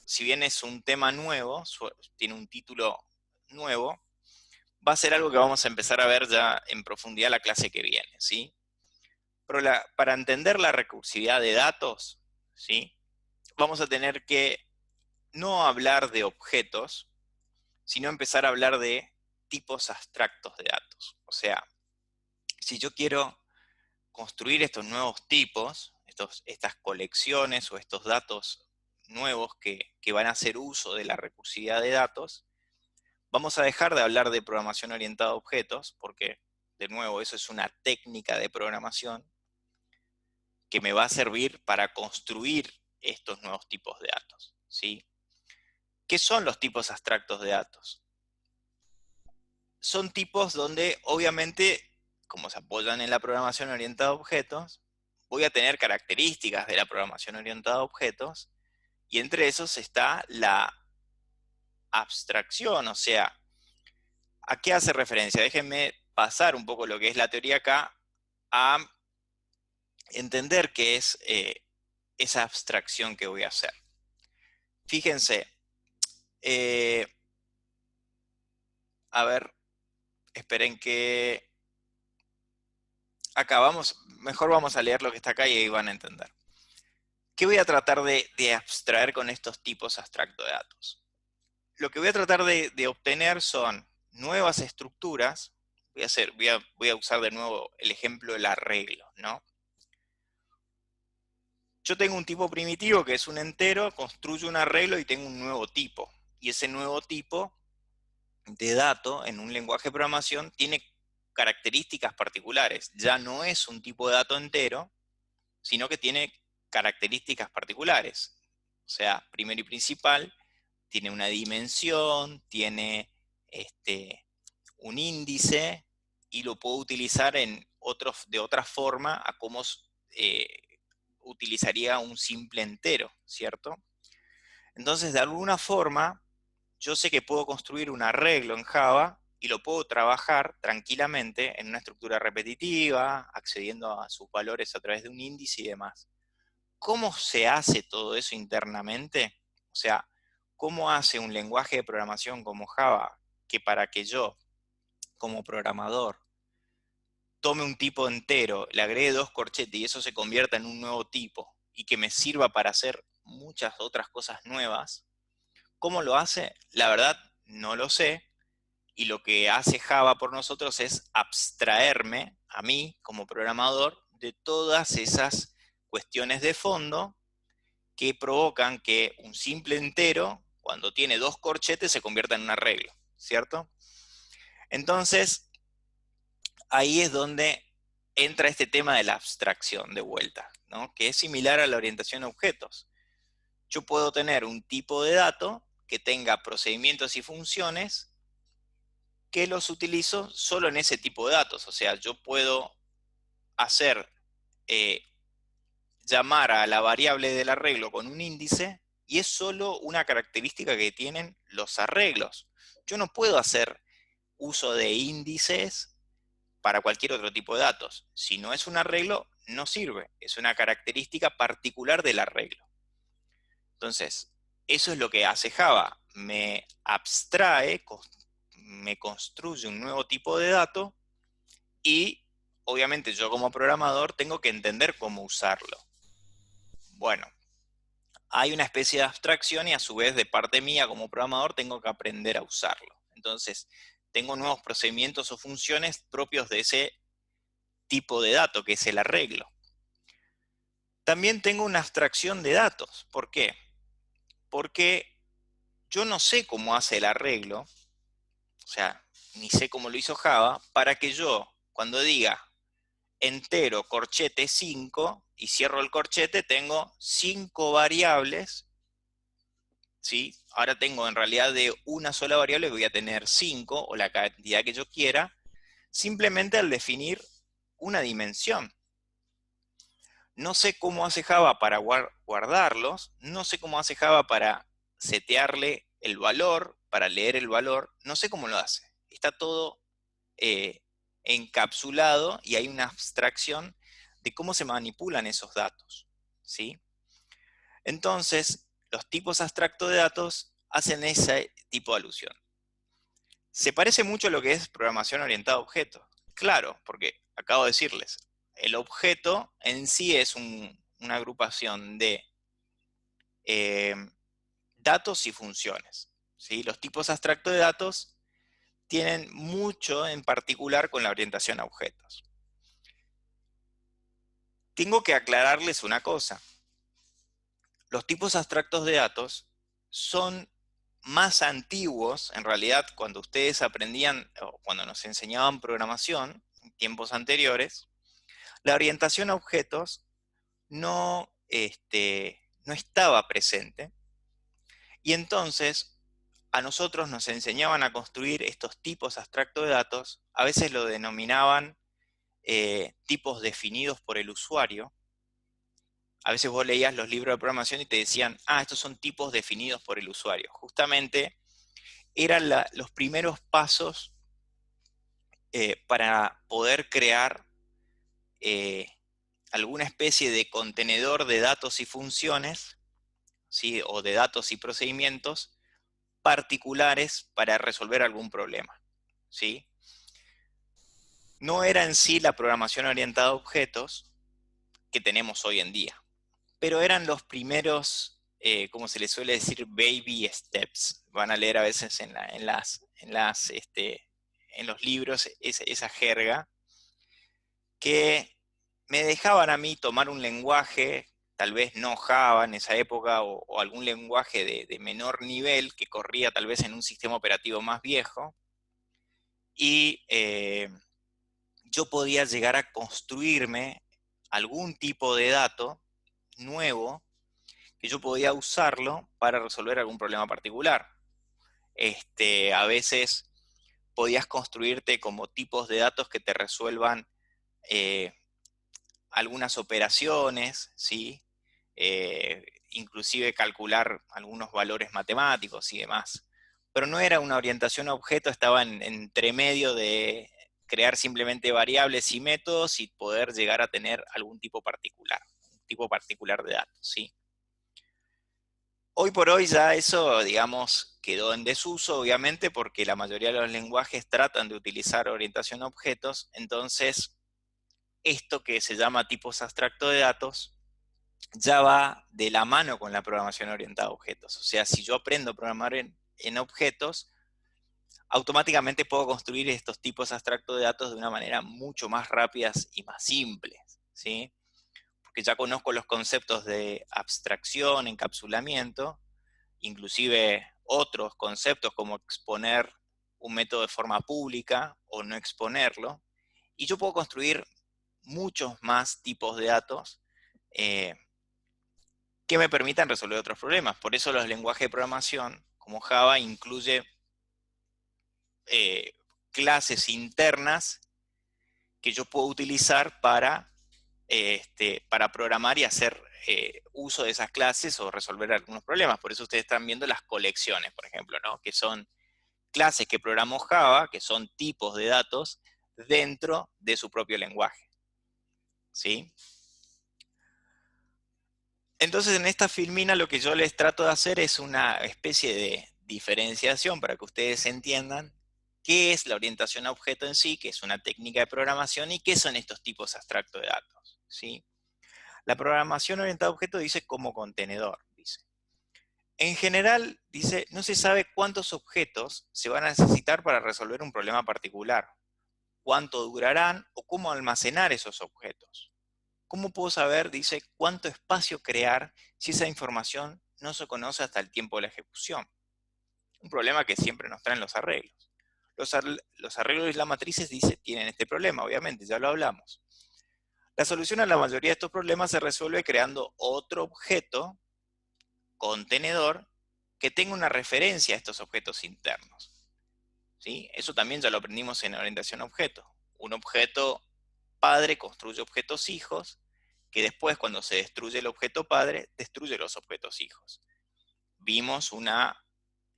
si bien es un tema nuevo, tiene un título nuevo, va a ser algo que vamos a empezar a ver ya en profundidad la clase que viene, ¿sí? Pero para entender la recursividad de datos, ¿sí? Vamos a tener que no hablar de objetos, sino empezar a hablar de tipos abstractos de datos. O sea, si yo quiero construir estos nuevos tipos, estas colecciones o estos datos nuevos que van a hacer uso de la recursividad de datos, vamos a dejar de hablar de programación orientada a objetos, porque, de nuevo, eso es una técnica de programación que me va a servir para construir estos nuevos tipos de datos, ¿sí? ¿Qué son los tipos abstractos de datos? Son tipos donde, obviamente, como se apoyan en la programación orientada a objetos, voy a tener características de la programación orientada a objetos, y entre esos está la abstracción, o sea, ¿a qué hace referencia? Déjenme pasar un poco lo que es la teoría acá a entender qué es esa abstracción que voy a hacer. Fíjense, eh, a ver, esperen que acá mejor vamos a leer lo que está acá y ahí van a entender. ¿Qué voy a tratar de abstraer con estos tipos abstractos de datos? Lo que voy a tratar de obtener son nuevas estructuras. Voy a usar de nuevo el ejemplo del arreglo, ¿no? Yo tengo un tipo primitivo que es un entero, construyo un arreglo y tengo un nuevo tipo. Y ese nuevo tipo de dato en un lenguaje de programación tiene características particulares. Ya no es un tipo de dato entero, sino que tiene características particulares. O sea, primero y principal, tiene una dimensión, tiene un índice y lo puedo utilizar de otra forma a cómo utilizaría un simple entero, ¿cierto? Entonces, de alguna forma, yo sé que puedo construir un arreglo en Java y lo puedo trabajar tranquilamente en una estructura repetitiva, accediendo a sus valores a través de un índice y demás. ¿Cómo se hace todo eso internamente? O sea, ¿cómo hace un lenguaje de programación como Java que para que yo, como programador, tome un tipo entero, le agregue dos corchetes y eso se convierta en un nuevo tipo y que me sirva para hacer muchas otras cosas nuevas? ¿Cómo lo hace? La verdad, no lo sé. Y lo que hace Java por nosotros es abstraerme a mí como programador de todas esas cuestiones de fondo que provocan que un simple entero, cuando tiene dos corchetes, se convierta en un arreglo, ¿cierto? Entonces, ahí es donde entra este tema de la abstracción de vuelta, ¿no? Que es similar a la orientación a objetos. Yo puedo tener un tipo de dato que tenga procedimientos y funciones que los utilizo solo en ese tipo de datos. O sea, yo puedo hacer eh, llamar a la variable del arreglo con un índice y es solo una característica que tienen los arreglos. Yo no puedo hacer uso de índices para cualquier otro tipo de datos. Si no es un arreglo, no sirve. Es una característica particular del arreglo. Entonces, eso es lo que hace Java. Me abstrae, me construye un nuevo tipo de dato y obviamente yo como programador tengo que entender cómo usarlo. Bueno, hay una especie de abstracción y a su vez de parte mía como programador tengo que aprender a usarlo. Entonces, tengo nuevos procedimientos o funciones propios de ese tipo de dato, que es el arreglo. También tengo una abstracción de datos. ¿Por qué? Porque yo no sé cómo hace el arreglo, o sea, ni sé cómo lo hizo Java, para que yo, cuando diga entero corchete 5 y cierro el corchete, tengo 5 variables, ¿sí? Ahora tengo en realidad de una sola variable, voy a tener 5 o la cantidad que yo quiera, simplemente al definir una dimensión. No sé cómo hace Java para guardarlos, no sé cómo hace Java para setearle el valor, para leer el valor, no sé cómo lo hace. Está todo eh, encapsulado y hay una abstracción de cómo se manipulan esos datos, ¿sí? Entonces, los tipos abstractos de datos hacen ese tipo de alusión. Se parece mucho a lo que es programación orientada a objetos. Claro, porque acabo de decirles, el objeto en sí es una agrupación de eh, datos y funciones, ¿sí? Los tipos abstractos de datos tienen mucho en particular con la orientación a objetos. Tengo que aclararles una cosa. Los tipos abstractos de datos son más antiguos, en realidad, cuando ustedes aprendían, o cuando nos enseñaban programación, en tiempos anteriores, la orientación a objetos no estaba presente, y entonces a nosotros nos enseñaban a construir estos tipos abstractos de datos, a veces lo denominaban tipos definidos por el usuario. A veces vos leías los libros de programación y te decían, estos son tipos definidos por el usuario. Justamente eran los primeros pasos para poder crear eh, alguna especie de contenedor de datos y funciones, ¿sí? O de datos y procedimientos particulares para resolver algún problema, ¿sí? No era en sí la programación orientada a objetos que tenemos hoy en día, pero eran los primeros, como se les suele decir, baby steps. Van a leer a veces en los libros esa jerga, que me dejaban a mí tomar un lenguaje, tal vez no Java en esa época, o algún lenguaje de menor nivel que corría tal vez en un sistema operativo más viejo, y yo podía llegar a construirme algún tipo de dato nuevo que yo podía usarlo para resolver algún problema particular. A veces podías construirte como tipos de datos que te resuelvan eh, algunas operaciones, ¿sí? Inclusive calcular algunos valores matemáticos y demás. Pero no era una orientación a objeto, estaba entre medio de crear simplemente variables y métodos y poder llegar a tener algún un tipo particular de datos, ¿sí? Hoy por hoy ya eso, digamos, quedó en desuso, obviamente, porque la mayoría de los lenguajes tratan de utilizar orientación a objetos, entonces esto que se llama tipos abstractos de datos ya va de la mano con la programación orientada a objetos. O sea, si yo aprendo a programar en objetos, automáticamente puedo construir estos tipos abstractos de datos de una manera mucho más rápida y más simple, ¿sí? porque ya conozco los conceptos de abstracción, encapsulamiento, inclusive otros conceptos como exponer un método de forma pública o no exponerlo, y yo puedo construir muchos más tipos de datos eh, que me permitan resolver otros problemas. Por eso los lenguajes de programación, como Java, incluye clases internas que yo puedo utilizar para programar y hacer uso de esas clases o resolver algunos problemas. Por eso ustedes están viendo las colecciones, por ejemplo, ¿no? Que son clases que programó Java, que son tipos de datos dentro de su propio lenguaje. ¿Sí? Entonces, en esta filmina lo que yo les trato de hacer es una especie de diferenciación para que ustedes entiendan qué es la orientación a objeto en sí, qué es una técnica de programación y qué son estos tipos abstractos de datos. ¿Sí? La programación orientada a objeto dice como contenedor. Dice. En general, dice, no se sabe cuántos objetos se van a necesitar para resolver un problema particular, cuánto durarán o cómo almacenar esos objetos. ¿Cómo puedo saber, dice, cuánto espacio crear si esa información no se conoce hasta el tiempo de la ejecución? Un problema que siempre nos traen los arreglos. Los arreglos y las matrices, dice, tienen este problema, obviamente, ya lo hablamos. La solución a la mayoría de estos problemas se resuelve creando otro objeto, contenedor, que tenga una referencia a estos objetos internos. ¿Sí? Eso también ya lo aprendimos en orientación a objetos. Un objeto padre construye objetos hijos, que después cuando se destruye el objeto padre, destruye los objetos hijos. Vimos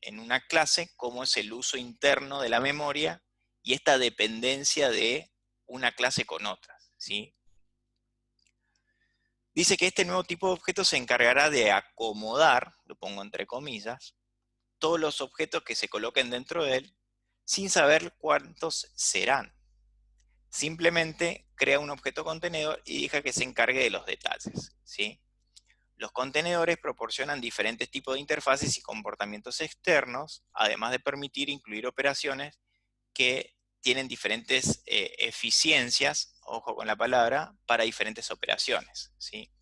en una clase cómo es el uso interno de la memoria y esta dependencia de una clase con otras. ¿Sí? Dice que este nuevo tipo de objeto se encargará de acomodar, lo pongo entre comillas, todos los objetos que se coloquen dentro de él, sin saber cuántos serán. Simplemente crea un objeto contenedor y deja que se encargue de los detalles. ¿Sí? Los contenedores proporcionan diferentes tipos de interfaces y comportamientos externos, además de permitir incluir operaciones que tienen diferentes eficiencias, ojo con la palabra, para diferentes operaciones. ¿Sí?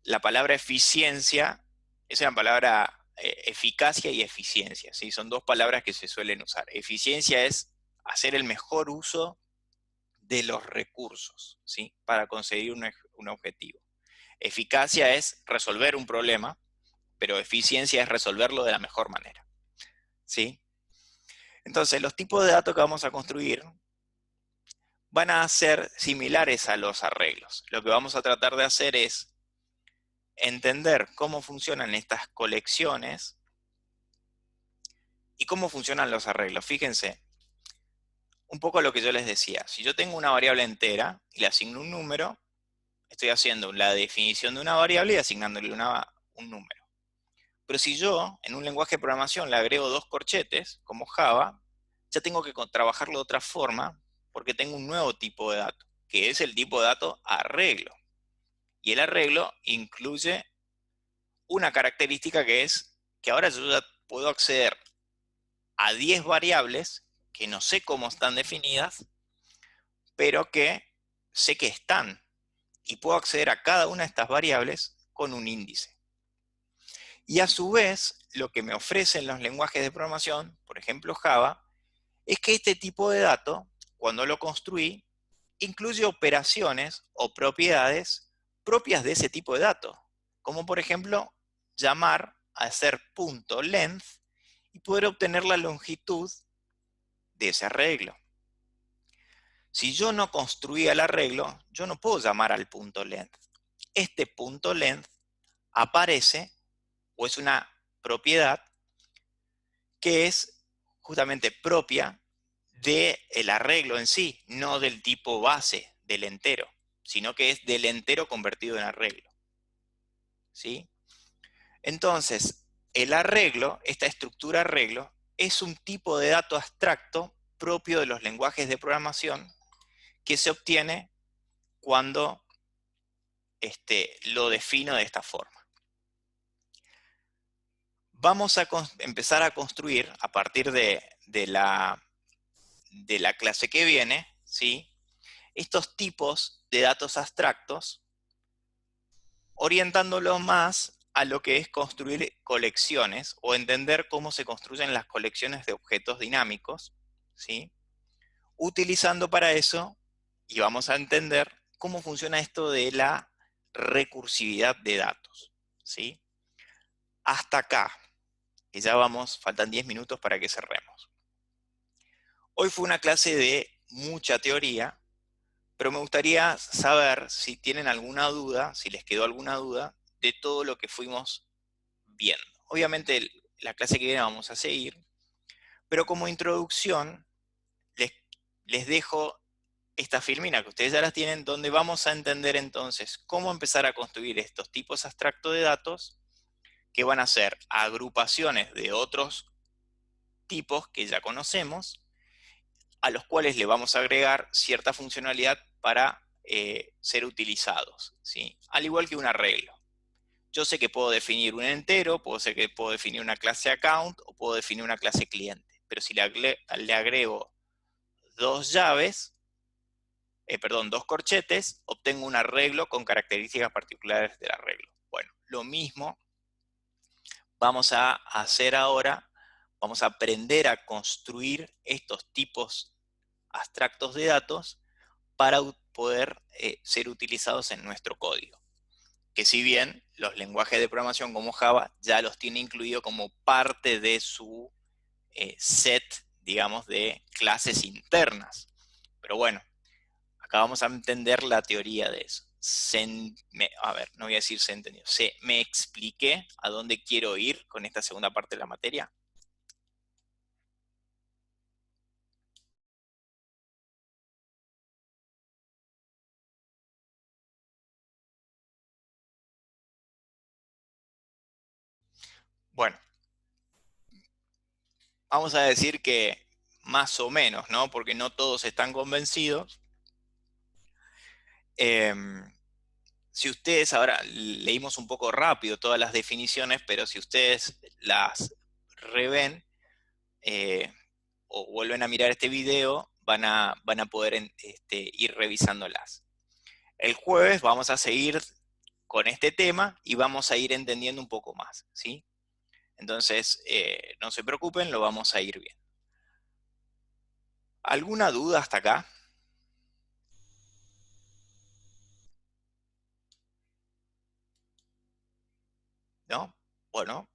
La palabra eficiencia es una palabra eficacia y eficiencia. ¿Sí? Son dos palabras que se suelen usar. Eficiencia es hacer el mejor uso de los recursos, ¿sí? Para conseguir un objetivo. Eficacia es resolver un problema, pero eficiencia es resolverlo de la mejor manera. ¿Sí? Entonces, los tipos de datos que vamos a construir van a ser similares a los arreglos. Lo que vamos a tratar de hacer es entender cómo funcionan estas colecciones y cómo funcionan los arreglos. Fíjense, un poco lo que yo les decía. Si yo tengo una variable entera y le asigno un número, estoy haciendo la definición de una variable y asignándole un número. Pero si yo, en un lenguaje de programación, le agrego dos corchetes, como Java, ya tengo que trabajarlo de otra forma, porque tengo un nuevo tipo de dato, que es el tipo de dato arreglo. Y el arreglo incluye una característica que es que ahora yo ya puedo acceder a 10 variables, que no sé cómo están definidas, pero que sé que están. Y puedo acceder a cada una de estas variables con un índice. Y a su vez, lo que me ofrecen los lenguajes de programación, por ejemplo Java, es que este tipo de dato, cuando lo construí, incluye operaciones o propiedades propias de ese tipo de dato, como por ejemplo llamar a hacer punto length y poder obtener la longitud de ese arreglo. Si yo no construía el arreglo, yo no puedo llamar al punto length. Este punto length aparece o es una propiedad que es justamente propia del arreglo en sí, no del tipo base del entero, sino que es del entero convertido en arreglo. ¿Sí? Entonces, el arreglo, esta estructura arreglo, es un tipo de dato abstracto propio de los lenguajes de programación que se obtiene cuando lo defino de esta forma. Vamos a empezar a construir a partir de la clase que viene, ¿sí? Estos tipos de datos abstractos orientándolo más a lo que es construir colecciones o entender cómo se construyen las colecciones de objetos dinámicos, ¿sí? Utilizando para eso, y vamos a entender cómo funciona esto de la recursividad de datos, ¿sí? Hasta acá, que ya vamos, faltan 10 minutos para que cerremos. Hoy fue una clase de mucha teoría, pero me gustaría saber si tienen alguna duda, si les quedó alguna duda, de todo lo que fuimos viendo. Obviamente la clase que viene vamos a seguir, pero como introducción les, les dejo esta filmina que ustedes ya las tienen, donde vamos a entender entonces cómo empezar a construir estos tipos abstractos de datos que van a ser agrupaciones de otros tipos que ya conocemos, a los cuales le vamos a agregar cierta funcionalidad para ser utilizados, ¿sí? Al igual que un arreglo. Yo sé que puedo definir un entero, puedo definir una clase account o puedo definir una clase cliente, pero si le agrego dos llaves, dos corchetes, obtengo un arreglo con características particulares del arreglo. Bueno, lo mismo vamos a hacer ahora, vamos a aprender a construir estos tipos abstractos de datos para poder ser utilizados en nuestro código. Que si bien los lenguajes de programación como Java ya los tiene incluido como parte de su set, digamos, de clases internas. Pero bueno, acá vamos a entender la teoría de eso. A ver, no voy a decir se entendió. ¿Me expliqué a dónde quiero ir con esta segunda parte de la materia? Bueno, vamos a decir que más o menos, ¿no? Porque no todos están convencidos. Si ustedes, ahora leímos un poco rápido todas las definiciones, pero si ustedes las reven o vuelven a mirar este video, van a poder ir revisándolas. El jueves vamos a seguir con este tema y vamos a ir entendiendo un poco más, ¿sí? Entonces, no se preocupen, lo vamos a ir viendo. ¿Alguna duda hasta acá? ¿No? Bueno,